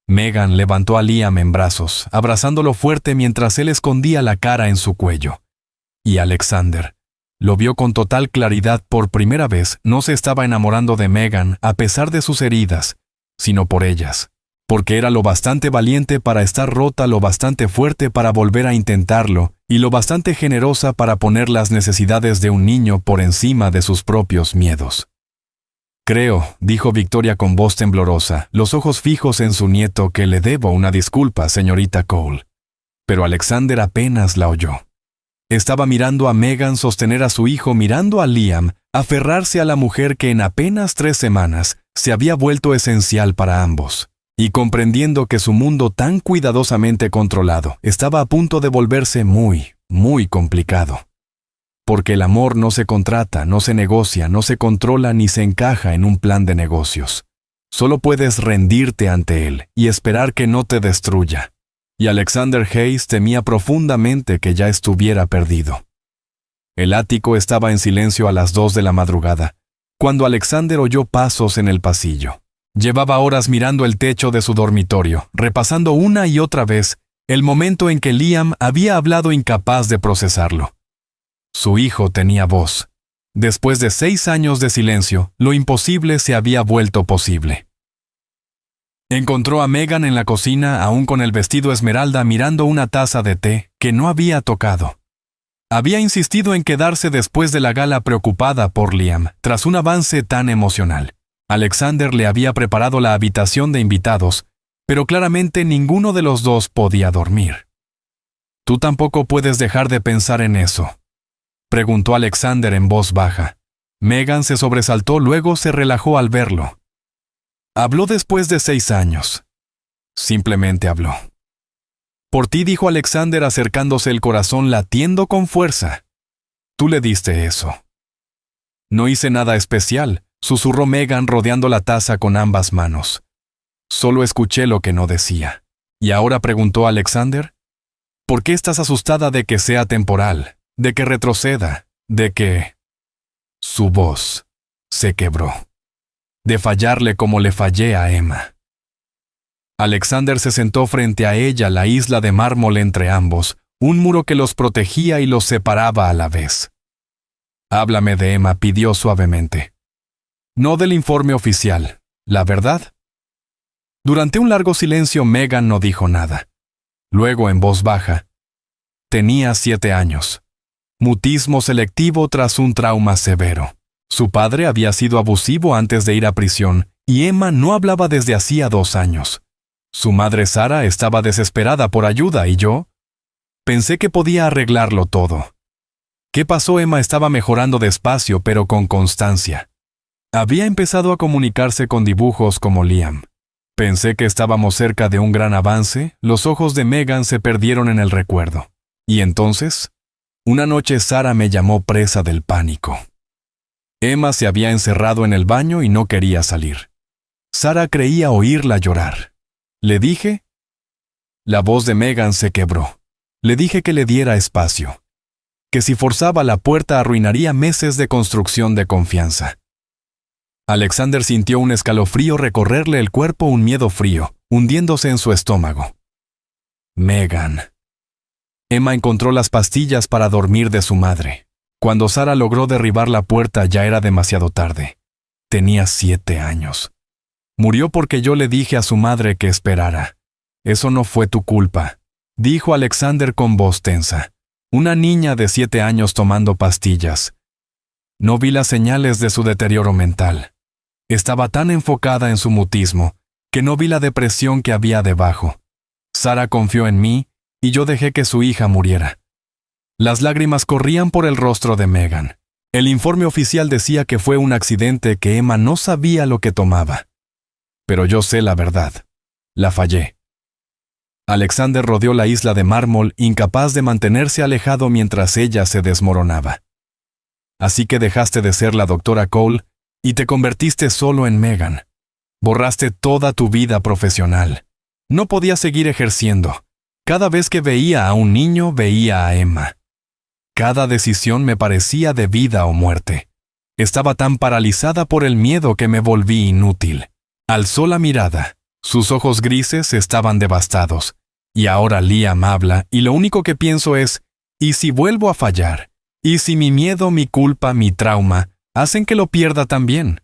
Megan levantó a Liam en brazos, abrazándolo fuerte mientras él escondía la cara en su cuello. Y Alexander lo vio con total claridad. Por primera vez no se estaba enamorando de Megan a pesar de sus heridas, sino por ellas, porque era lo bastante valiente para estar rota, lo bastante fuerte para volver a intentarlo, y lo bastante generosa para poner las necesidades de un niño por encima de sus propios miedos. Creo, dijo Victoria con voz temblorosa, los ojos fijos en su nieto, que le debo una disculpa, señorita Cole. Pero Alexander apenas la oyó. Estaba mirando a Megan sostener a su hijo, mirando a Liam aferrarse a la mujer que en apenas 3 semanas se había vuelto esencial para ambos, y comprendiendo que su mundo tan cuidadosamente controlado estaba a punto de volverse muy, muy complicado. Porque el amor no se contrata, no se negocia, no se controla ni se encaja en un plan de negocios. Solo puedes rendirte ante él y esperar que no te destruya. Y Alexander Hayes temía profundamente que ya estuviera perdido. El ático estaba en silencio a las 2 de la madrugada, cuando Alexander oyó pasos en el pasillo. Llevaba horas mirando el techo de su dormitorio, repasando una y otra vez el momento en que Liam había hablado, incapaz de procesarlo. Su hijo tenía voz. Después de 6 años de silencio, lo imposible se había vuelto posible. Encontró a Megan en la cocina, aún con el vestido esmeralda, mirando una taza de té que no había tocado. Había insistido en quedarse después de la gala, preocupada por Liam, tras un avance tan emocional. Alexander le había preparado la habitación de invitados, pero claramente ninguno de los dos podía dormir. «¿Tú tampoco puedes dejar de pensar en eso?», preguntó Alexander en voz baja. Megan se sobresaltó, luego se relajó al verlo. Habló después de 6 años. Simplemente habló. «Por ti», dijo Alexander, acercándose, el corazón latiendo con fuerza. «Tú le diste eso». «No hice nada especial», susurró Megan, rodeando la taza con ambas manos. «Solo escuché lo que no decía». «¿Y ahora?», preguntó Alexander. «¿Por qué estás asustada de que sea temporal, de que retroceda, de que...?» Su voz se quebró. «De fallarle como le fallé a Emma». Alexander se sentó frente a ella, la isla de mármol entre ambos, un muro que los protegía y los separaba a la vez. «Háblame de Emma», pidió suavemente. «No del informe oficial, ¿la verdad?». Durante un largo silencio, Megan no dijo nada. Luego, en voz baja: «Tenía 7 años. Mutismo selectivo tras un trauma severo. Su padre había sido abusivo antes de ir a prisión, y Emma no hablaba desde hacía 2 años. Su madre Sara estaba desesperada por ayuda, y yo pensé que podía arreglarlo todo. ¿Qué pasó? Emma estaba mejorando despacio, pero con constancia. Había empezado a comunicarse con dibujos como Liam. Pensé que estábamos cerca de un gran avance. Los ojos de Megan se perdieron en el recuerdo. Y entonces, una noche Sara me llamó presa del pánico. Emma se había encerrado en el baño y no quería salir. Sara creía oírla llorar. Le dije... La voz de Megan se quebró. Le dije que le diera espacio. Que si forzaba la puerta arruinaría meses de construcción de confianza. Alexander sintió un escalofrío recorrerle el cuerpo, un miedo frío, hundiéndose en su estómago. Megan. Emma encontró las pastillas para dormir de su madre. Cuando Sara logró derribar la puerta ya era demasiado tarde. Tenía 7 años. Murió porque yo le dije a su madre que esperara. Eso no fue tu culpa, dijo Alexander con voz tensa. Una niña de 7 años tomando pastillas. No vi las señales de su deterioro mental. Estaba tan enfocada en su mutismo que no vi la depresión que había debajo. Sara confió en mí y yo dejé que su hija muriera. Las lágrimas corrían por el rostro de Megan. El informe oficial decía que fue un accidente, que Emma no sabía lo que tomaba. Pero yo sé la verdad. La fallé. Alexander rodeó la isla de mármol, incapaz de mantenerse alejado mientras ella se desmoronaba. Así que dejaste de ser la doctora Cole y te convertiste solo en Megan. Borraste toda tu vida profesional. No podías seguir ejerciendo. Cada vez que veía a un niño, veía a Emma. Cada decisión me parecía de vida o muerte. Estaba tan paralizada por el miedo que me volví inútil. Alzó la mirada. Sus ojos grises estaban devastados. Y ahora Liam habla y lo único que pienso es, ¿y si vuelvo a fallar? ¿Y si mi miedo, mi culpa, mi trauma hacen que lo pierda también?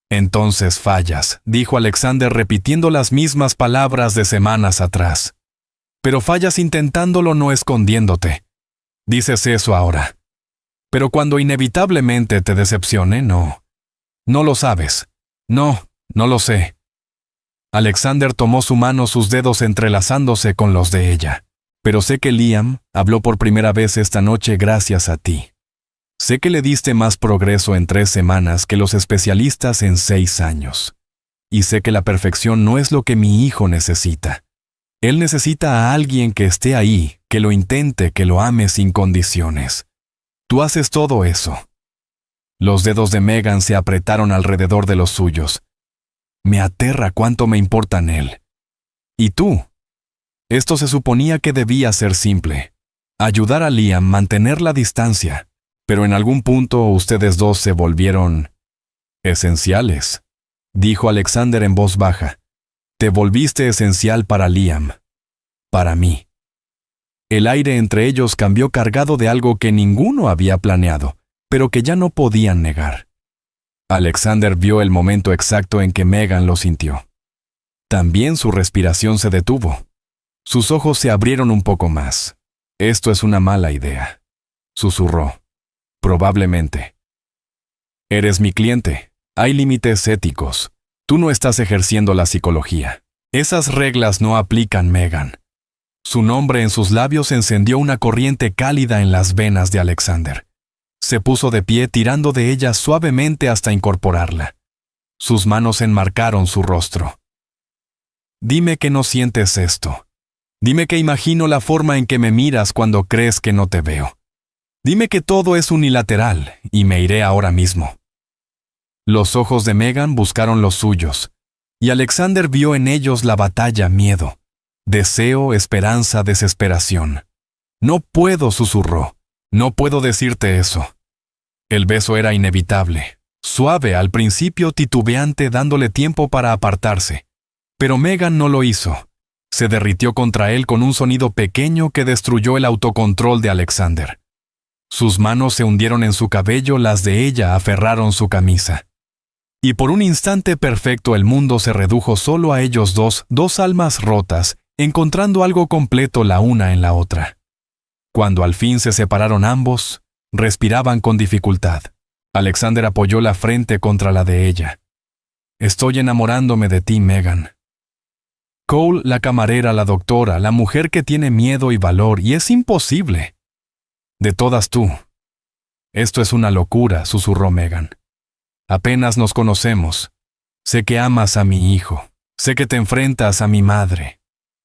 Entonces fallas, dijo Alexander repitiendo las mismas palabras de semanas atrás. Pero fallas intentándolo, no escondiéndote. Dices eso ahora. Pero cuando inevitablemente te decepcione, no. No lo sabes. No lo sé. Alexander tomó su mano, sus dedos entrelazándose con los de ella. Pero sé que Liam habló por primera vez esta noche gracias a ti. Sé que le diste más progreso en 3 semanas que los especialistas en 6 años. Y sé que la perfección no es lo que mi hijo necesita. Él necesita a alguien que esté ahí, que lo intente, que lo ame sin condiciones. Tú haces todo eso. Los dedos de Megan se apretaron alrededor de los suyos. Me aterra cuánto me importa en él. ¿Y tú? Esto se suponía que debía ser simple. Ayudar a Liam, mantener la distancia. Pero en algún punto ustedes dos se volvieron esenciales, dijo Alexander en voz baja. Te volviste esencial para Liam. Para mí. El aire entre ellos cambió cargado de algo que ninguno había planeado, pero que ya no podían negar. Alexander vio el momento exacto en que Megan lo sintió. También su respiración se detuvo. Sus ojos se abrieron un poco más. Esto es una mala idea, susurró. Probablemente. Eres mi cliente. Hay límites éticos. Tú no estás ejerciendo la psicología. Esas reglas no aplican, Megan. Su nombre en sus labios encendió una corriente cálida en las venas de Alexander. Se puso de pie tirando de ella suavemente hasta incorporarla. Sus manos enmarcaron su rostro. Dime que no sientes esto. Dime que imagino la forma en que me miras cuando crees que no te veo. Dime que todo es unilateral y me iré ahora mismo. Los ojos de Megan buscaron los suyos, y Alexander vio en ellos la batalla, miedo, deseo, esperanza, desesperación. No puedo, susurró. No puedo decirte eso. El beso era inevitable, suave al principio, titubeante, dándole tiempo para apartarse. Pero Megan no lo hizo. Se derritió contra él con un sonido pequeño que destruyó el autocontrol de Alexander. Sus manos se hundieron en su cabello, las de ella aferraron su camisa. Y por un instante perfecto el mundo se redujo solo a ellos dos almas rotas, encontrando algo completo la una en la otra. Cuando al fin se separaron ambos, respiraban con dificultad. Alexander apoyó la frente contra la de ella. Estoy enamorándome de ti, Megan. Cole, la camarera, la doctora, la mujer que tiene miedo y valor, y es imposible. De todas tú. Esto es una locura, susurró Megan. Apenas nos conocemos. Sé que amas a mi hijo. Sé que te enfrentas a mi madre.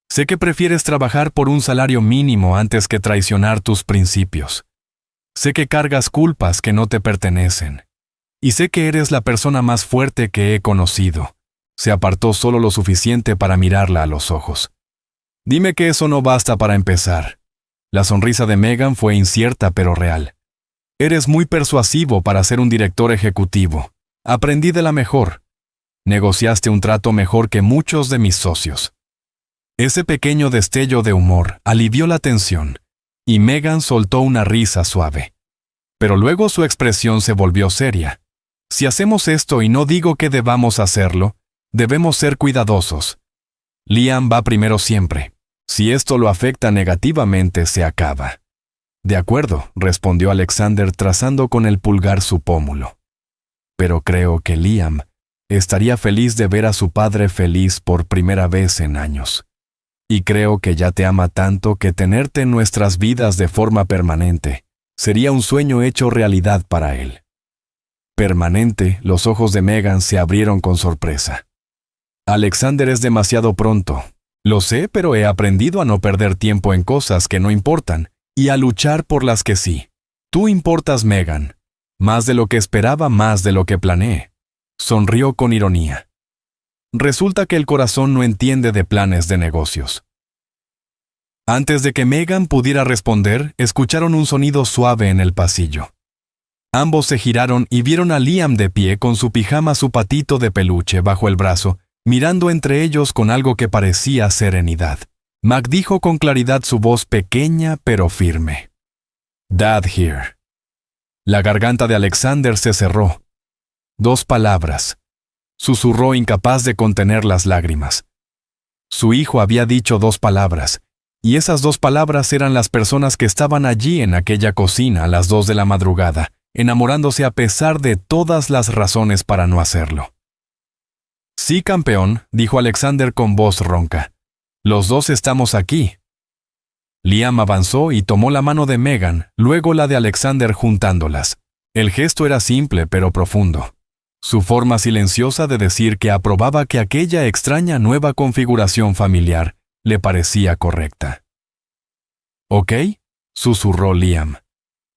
Sé que prefieres trabajar por un salario mínimo antes que traicionar tus principios. Sé que cargas culpas que no te pertenecen. Y sé que eres la persona más fuerte que he conocido. Se apartó solo lo suficiente para mirarla a los ojos. Dime que eso no basta para empezar. La sonrisa de Megan fue incierta pero real. Eres muy persuasivo para ser un director ejecutivo. Aprendí de la mejor. Negociaste un trato mejor que muchos de mis socios. Ese pequeño destello de humor alivió la tensión, y Megan soltó una risa suave. Pero luego su expresión se volvió seria. Si hacemos esto, y no digo que debamos hacerlo, debemos ser cuidadosos. Liam va primero siempre. Si esto lo afecta negativamente, se acaba. De acuerdo, respondió Alexander trazando con el pulgar su pómulo. Pero creo que Liam estaría feliz de ver a su padre feliz por primera vez en años. Y creo que ya te ama tanto que tenerte en nuestras vidas de forma permanente sería un sueño hecho realidad para él. Permanente, los ojos de Megan se abrieron con sorpresa. Alexander, es demasiado pronto. Lo sé, pero he aprendido a no perder tiempo en cosas que no importan y a luchar por las que sí. Tú importas, Megan. Más de lo que esperaba, más de lo que planeé. Sonrió con ironía. Resulta que el corazón no entiende de planes de negocios. Antes de que Megan pudiera responder, escucharon un sonido suave en el pasillo. Ambos se giraron y vieron a Liam de pie con su pijama su patito de peluche bajo el brazo, mirando entre ellos con algo que parecía serenidad. Mac dijo con claridad, su voz pequeña pero firme: "Dad here". La garganta de Alexander se cerró. 2 palabras. Susurró, incapaz de contener las lágrimas. Su hijo había dicho 2 palabras, y esas 2 palabras eran las personas que estaban allí en aquella cocina a las 2 de la madrugada, enamorándose a pesar de todas las razones para no hacerlo. «Sí, campeón», dijo Alexander con voz ronca. «Los 2 estamos aquí». Liam avanzó y tomó la mano de Megan, luego la de Alexander juntándolas. El gesto era simple pero profundo. Su forma silenciosa de decir que aprobaba que aquella extraña nueva configuración familiar le parecía correcta. «¿Ok?», susurró Liam.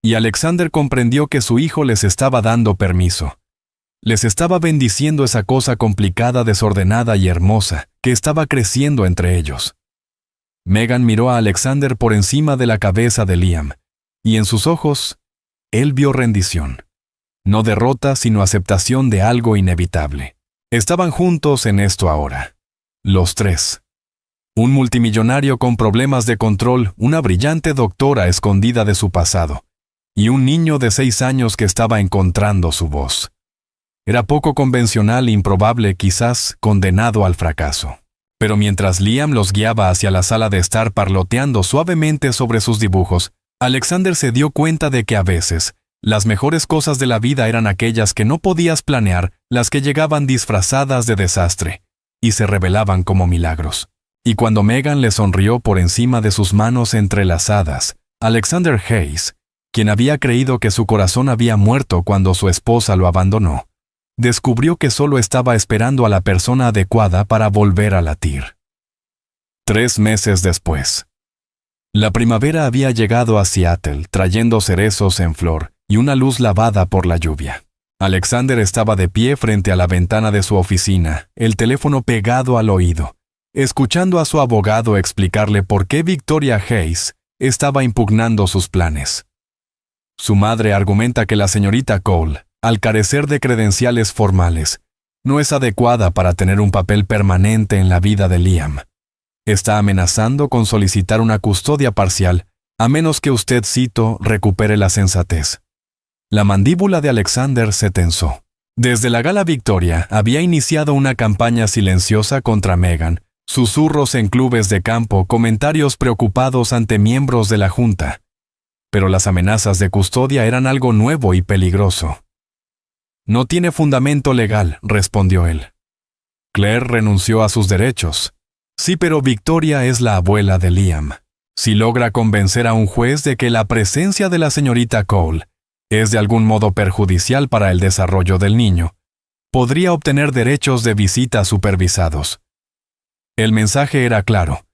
Y Alexander comprendió que su hijo les estaba dando permiso. Les estaba bendiciendo esa cosa complicada, desordenada y hermosa que estaba creciendo entre ellos. Megan miró a Alexander por encima de la cabeza de Liam, y en sus ojos, él vio rendición. No derrota, sino aceptación de algo inevitable. Estaban juntos en esto ahora. Los 3. Un multimillonario con problemas de control, una brillante doctora escondida de su pasado, y un niño de 6 años que estaba encontrando su voz. Era poco convencional, improbable, quizás condenado al fracaso. Pero mientras Liam los guiaba hacia la sala de estar parloteando suavemente sobre sus dibujos, Alexander se dio cuenta de que a veces, las mejores cosas de la vida eran aquellas que no podías planear, las que llegaban disfrazadas de desastre, y se revelaban como milagros. Y cuando Megan le sonrió por encima de sus manos entrelazadas, Alexander Hayes, quien había creído que su corazón había muerto cuando su esposa lo abandonó, descubrió que solo estaba esperando a la persona adecuada para volver a latir. 3 meses después. La primavera había llegado a Seattle, trayendo cerezos en flor y una luz lavada por la lluvia. Alexander estaba de pie frente a la ventana de su oficina, el teléfono pegado al oído, escuchando a su abogado explicarle por qué Victoria Hayes estaba impugnando sus planes. Su madre argumenta que la señorita Cole, al carecer de credenciales formales, no es adecuada para tener un papel permanente en la vida de Liam. Está amenazando con solicitar una custodia parcial, a menos que usted, cito, recupere la sensatez. La mandíbula de Alexander se tensó. Desde la Gala Victoria había iniciado una campaña silenciosa contra Megan, susurros en clubes de campo, comentarios preocupados ante miembros de la Junta. Pero las amenazas de custodia eran algo nuevo y peligroso. «No tiene fundamento legal», respondió él. Claire renunció a sus derechos. Sí, pero Victoria es la abuela de Liam. Si logra convencer a un juez de que la presencia de la señorita Cole es de algún modo perjudicial para el desarrollo del niño, podría obtener derechos de visita supervisados. El mensaje era claro.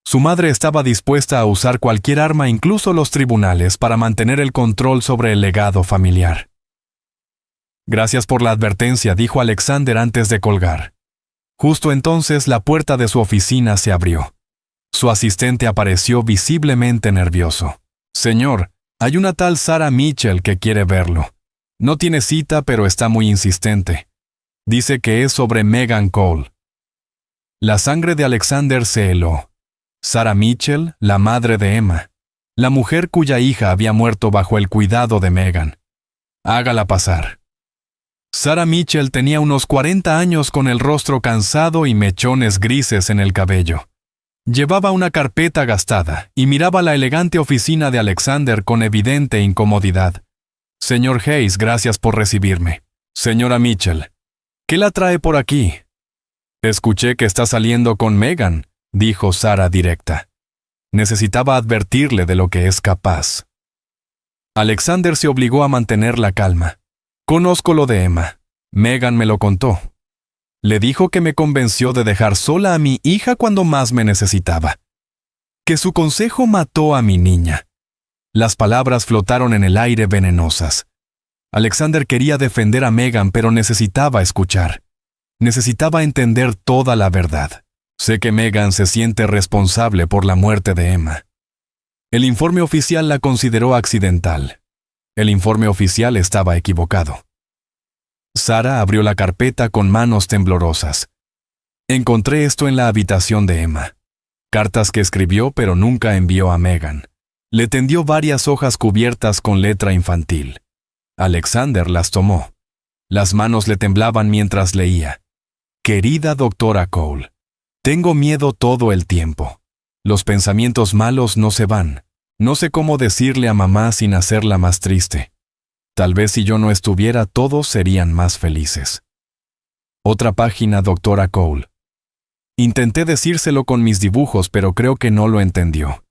Su madre estaba dispuesta a usar cualquier arma, incluso los tribunales, para mantener el control sobre el legado familiar. «Gracias por la advertencia», dijo Alexander antes de colgar. Justo entonces la puerta de su oficina se abrió. Su asistente apareció visiblemente nervioso. «Señor, hay una tal Sarah Mitchell que quiere verlo. No tiene cita, pero está muy insistente. Dice que es sobre Megan Cole». La sangre de Alexander se heló. Sarah Mitchell, la madre de Emma, la mujer cuya hija había muerto bajo el cuidado de Megan. «Hágala pasar». Sarah Mitchell tenía unos 40 años con el rostro cansado y mechones grises en el cabello. Llevaba una carpeta gastada y miraba la elegante oficina de Alexander con evidente incomodidad. «Señor Hayes, gracias por recibirme. Señora Mitchell, ¿qué la trae por aquí?» «Escuché que está saliendo con Megan», dijo Sarah directa. Necesitaba advertirle de lo que es capaz. Alexander se obligó a mantener la calma. «Conozco lo de Emma. Megan me lo contó. Le dijo que me convenció de dejar sola a mi hija cuando más me necesitaba. Que su consejo mató a mi niña». Las palabras flotaron en el aire venenosas. Alexander quería defender a Megan, pero necesitaba escuchar. Necesitaba entender toda la verdad. Sé que Megan se siente responsable por la muerte de Emma. El informe oficial la consideró accidental. El informe oficial estaba equivocado. Sara abrió la carpeta con manos temblorosas. Encontré esto en la habitación de Emma. Cartas que escribió pero nunca envió a Megan. Le tendió varias hojas cubiertas con letra infantil. Alexander las tomó. Las manos le temblaban mientras leía. Querida doctora Cole, tengo miedo todo el tiempo. Los pensamientos malos no se van. No sé cómo decirle a mamá sin hacerla más triste. Tal vez si yo no estuviera, todos serían más felices. Otra página, doctora Cole. Intenté decírselo con mis dibujos, pero creo que no lo entendió.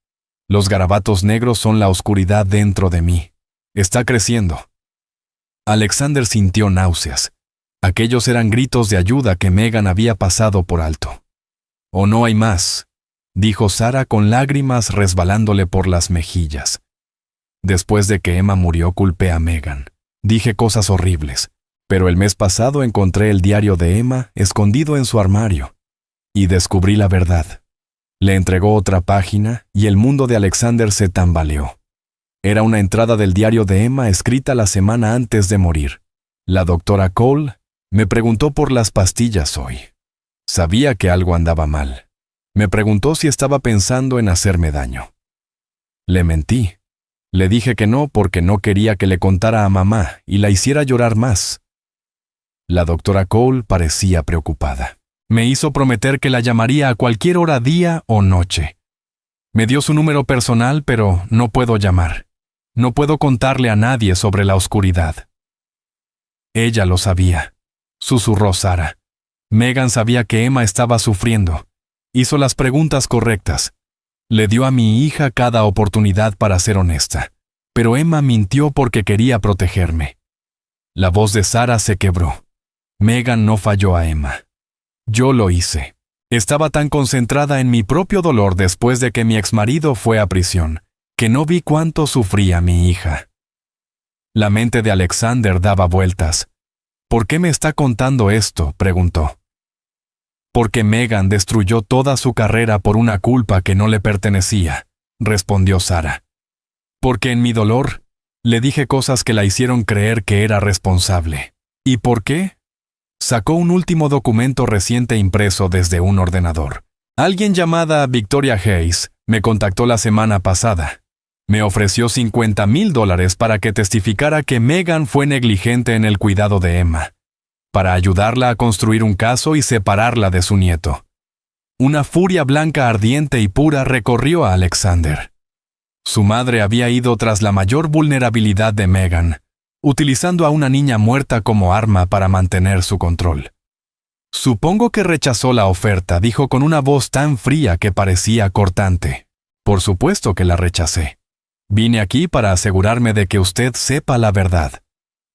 Los garabatos negros son la oscuridad dentro de mí. Está creciendo. Alexander sintió náuseas. Aquellos eran gritos de ayuda que Megan había pasado por alto. «Oh, no hay más», dijo Sara con lágrimas resbalándole por las mejillas. Después de que Emma murió, culpé a Megan. Dije cosas horribles, pero el mes pasado encontré el diario de Emma escondido en su armario. Y descubrí la verdad. Le entregó otra página y el mundo de Alexander se tambaleó. Era una entrada del diario de Emma escrita la semana antes de morir. La doctora Cole me preguntó por las pastillas hoy. Sabía que algo andaba mal. Me preguntó si estaba pensando en hacerme daño. Le mentí. Le dije que no porque no quería que le contara a mamá y la hiciera llorar más. La doctora Cole parecía preocupada. Me hizo prometer que la llamaría a cualquier hora, día o noche. Me dio su número personal, pero no puedo llamar. No puedo contarle a nadie sobre la oscuridad. Ella lo sabía, susurró Sara. Megan sabía que Emma estaba sufriendo. Hizo las preguntas correctas. Le dio a mi hija cada oportunidad para ser honesta. Pero Emma mintió porque quería protegerme. La voz de Sara se quebró. Megan no falló a Emma. Yo lo hice. Estaba tan concentrada en mi propio dolor después de que mi exmarido fue a prisión, que no vi cuánto sufría mi hija. La mente de Alexander daba vueltas. ¿Por qué me está contando esto?, preguntó. Porque Megan destruyó toda su carrera por una culpa que no le pertenecía, respondió Sara. Porque en mi dolor, le dije cosas que la hicieron creer que era responsable. ¿Y por qué? Sacó un último documento reciente impreso desde un ordenador. Alguien llamada Victoria Hayes me contactó la semana pasada. Me ofreció $50,000 para que testificara que Megan fue negligente en el cuidado de Emma, para ayudarla a construir un caso y separarla de su nieto. Una furia blanca ardiente y pura recorrió a Alexander. Su madre había ido tras la mayor vulnerabilidad de Megan, utilizando a una niña muerta como arma para mantener su control. Supongo que rechazó la oferta, dijo con una voz tan fría que parecía cortante. Por supuesto que la rechacé. Vine aquí para asegurarme de que usted sepa la verdad.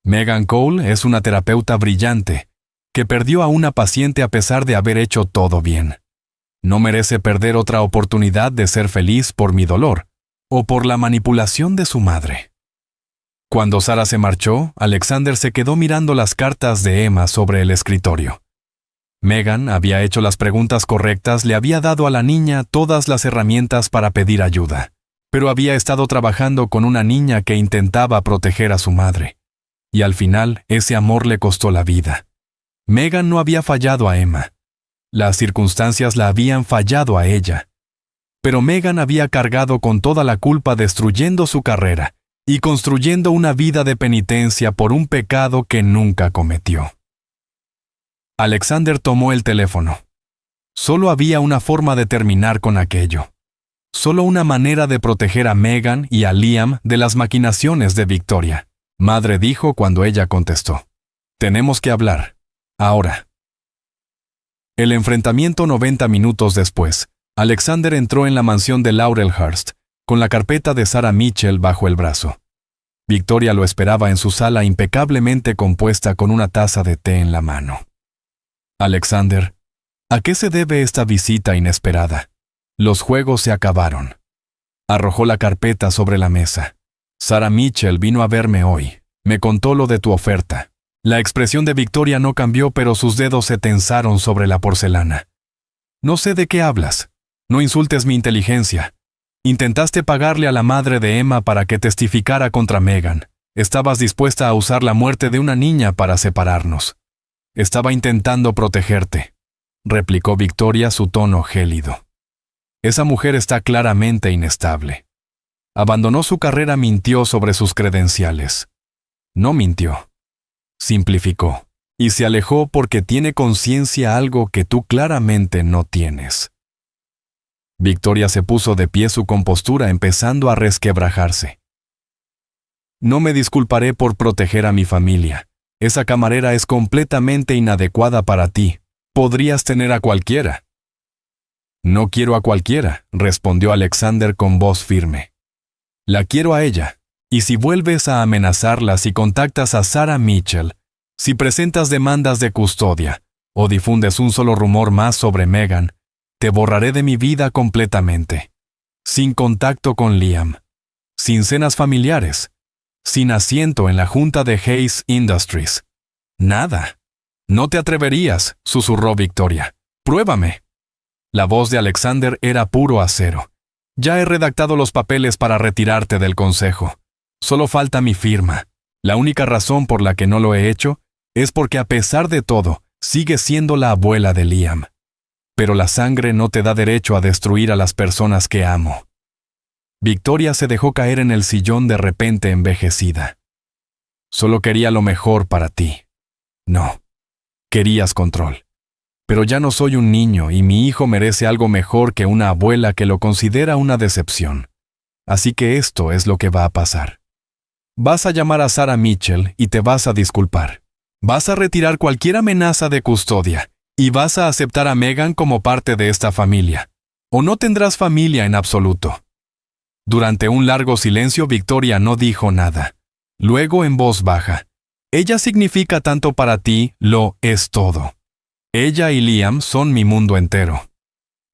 Megan Cole es una terapeuta brillante, que perdió a una paciente a pesar de haber hecho todo bien. No merece perder otra oportunidad de ser feliz por mi dolor, o por la manipulación de su madre. Cuando Sara se marchó, Alexander se quedó mirando las cartas de Emma sobre el escritorio. Megan había hecho las preguntas correctas, le había dado a la niña todas las herramientas para pedir ayuda, pero había estado trabajando con una niña que intentaba proteger a su madre. Y al final, ese amor le costó la vida. Megan no había fallado a Emma. Las circunstancias la habían fallado a ella. Pero Megan había cargado con toda la culpa destruyendo su carrera y construyendo una vida de penitencia por un pecado que nunca cometió. Alexander tomó el teléfono. Solo había una forma de terminar con aquello. Solo una manera de proteger a Megan y a Liam de las maquinaciones de Victoria. Madre dijo cuando ella contestó. Tenemos que hablar. Ahora. El enfrentamiento 90 minutos después. Alexander entró en la mansión de Laurelhurst, con la carpeta de Sarah Mitchell bajo el brazo. Victoria lo esperaba en su sala impecablemente compuesta con una taza de té en la mano. Alexander, ¿a qué se debe esta visita inesperada? Los juegos se acabaron. Arrojó la carpeta sobre la mesa. Sarah Mitchell vino a verme hoy. Me contó lo de tu oferta. La expresión de Victoria no cambió, pero sus dedos se tensaron sobre la porcelana. No sé de qué hablas. No insultes mi inteligencia. Intentaste pagarle a la madre de Emma para que testificara contra Megan. Estabas dispuesta a usar la muerte de una niña para separarnos. Estaba intentando protegerte, replicó Victoria, su tono gélido. Esa mujer está claramente inestable. Abandonó su carrera, mintió sobre sus credenciales. No mintió. Simplificó. Y se alejó porque tiene conciencia, algo que tú claramente no tienes. Victoria se puso de pie, su compostura empezando a resquebrajarse. No me disculparé por proteger a mi familia. Esa camarera es completamente inadecuada para ti. Podrías tener a cualquiera. No quiero a cualquiera, respondió Alexander con voz firme. La quiero a ella. Y si vuelves a amenazarla, si contactas a Sarah Mitchell, si presentas demandas de custodia, o difundes un solo rumor más sobre Megan, te borraré de mi vida completamente. Sin contacto con Liam. Sin cenas familiares. Sin asiento en la junta de Hayes Industries. Nada. No te atreverías, susurró Victoria. Pruébame. La voz de Alexander era puro acero. Ya he redactado los papeles para retirarte del consejo. Solo falta mi firma. La única razón por la que no lo he hecho es porque, a pesar de todo, sigues siendo la abuela de Liam. Pero la sangre no te da derecho a destruir a las personas que amo. Victoria se dejó caer en el sillón, de repente envejecida. Solo quería lo mejor para ti. No. Querías control. Pero ya no soy un niño y mi hijo merece algo mejor que una abuela que lo considera una decepción. Así que esto es lo que va a pasar. Vas a llamar a Sarah Mitchell y te vas a disculpar. Vas a retirar cualquier amenaza de custodia y vas a aceptar a Megan como parte de esta familia. O no tendrás familia en absoluto. Durante un largo silencio, Victoria no dijo nada. Luego, en voz baja: ella significa tanto para ti, lo es todo. Ella y Liam son mi mundo entero.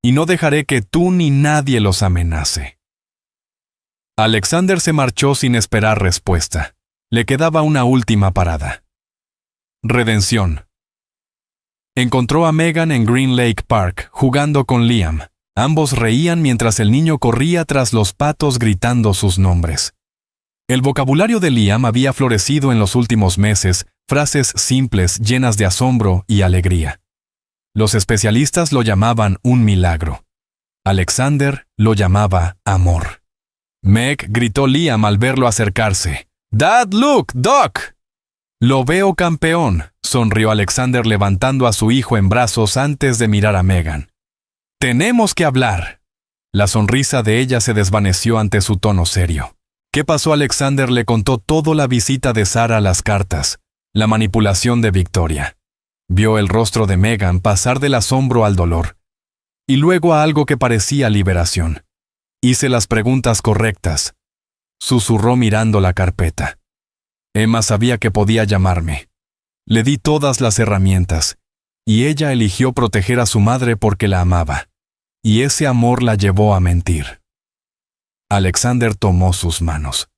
Y no dejaré que tú ni nadie los amenace. Alexander se marchó sin esperar respuesta. Le quedaba una última parada. Redención. Encontró a Megan en Green Lake Park, jugando con Liam. Ambos reían mientras el niño corría tras los patos gritando sus nombres. El vocabulario de Liam había florecido en los últimos meses, frases simples llenas de asombro y alegría. Los especialistas lo llamaban un milagro. Alexander lo llamaba amor. Meg, gritó Liam al verlo acercarse. «Dad, look, Doc». «Lo veo campeón», sonrió Alexander levantando a su hijo en brazos antes de mirar a Megan. «Tenemos que hablar». La sonrisa de ella se desvaneció ante su tono serio. ¿Qué pasó? Alexander le contó todo: la visita de Sarah, las cartas, la manipulación de Victoria. Vio el rostro de Megan pasar del asombro al dolor, y luego a algo que parecía liberación. Hice las preguntas correctas, susurró mirando la carpeta. Emma sabía que podía llamarme. Le di todas las herramientas, y ella eligió proteger a su madre porque la amaba. Y ese amor la llevó a mentir. Alexander tomó sus manos.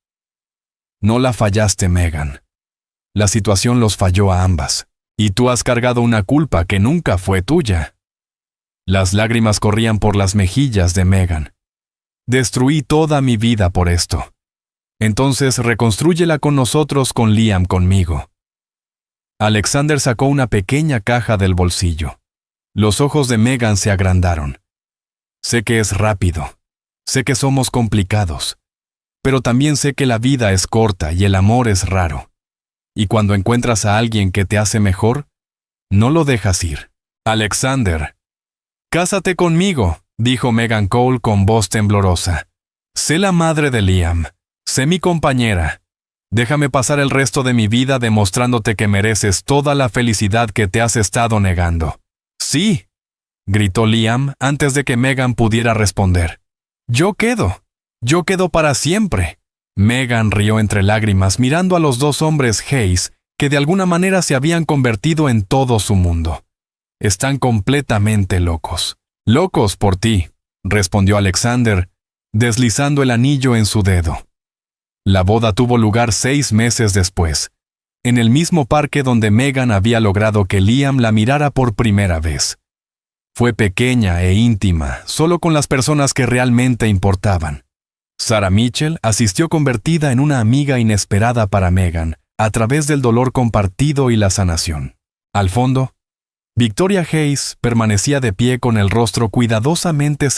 No la fallaste, Megan. La situación los falló a ambas, y tú has cargado una culpa que nunca fue tuya. Las lágrimas corrían por las mejillas de Megan. Destruí toda mi vida por esto. Entonces reconstrúyela con nosotros, con Liam, conmigo. Alexander sacó una pequeña caja del bolsillo. Los ojos de Megan se agrandaron. Sé que es rápido. Sé que somos complicados. Pero también sé que la vida es corta y el amor es raro. Y cuando encuentras a alguien que te hace mejor, no lo dejas ir. Alexander. «Cásate conmigo», dijo Megan Cole con voz temblorosa. «Sé la madre de Liam. Sé mi compañera. Déjame pasar el resto de mi vida demostrándote que mereces toda la felicidad que te has estado negando». «Sí», gritó Liam antes de que Megan pudiera responder. Yo quedo para siempre». Megan rió entre lágrimas mirando a los dos hombres Hayes que de alguna manera se habían convertido en todo su mundo. «Están completamente locos». «Locos por ti», respondió Alexander, deslizando el anillo en su dedo. La boda tuvo lugar 6 meses después, en el mismo parque donde Meghan había logrado que Liam la mirara por primera vez. Fue pequeña e íntima, solo con las personas que realmente importaban. Sarah Mitchell asistió convertida en una amiga inesperada para Meghan, a través del dolor compartido y la sanación. Al fondo, Victoria Hayes permanecía de pie con el rostro cuidadosamente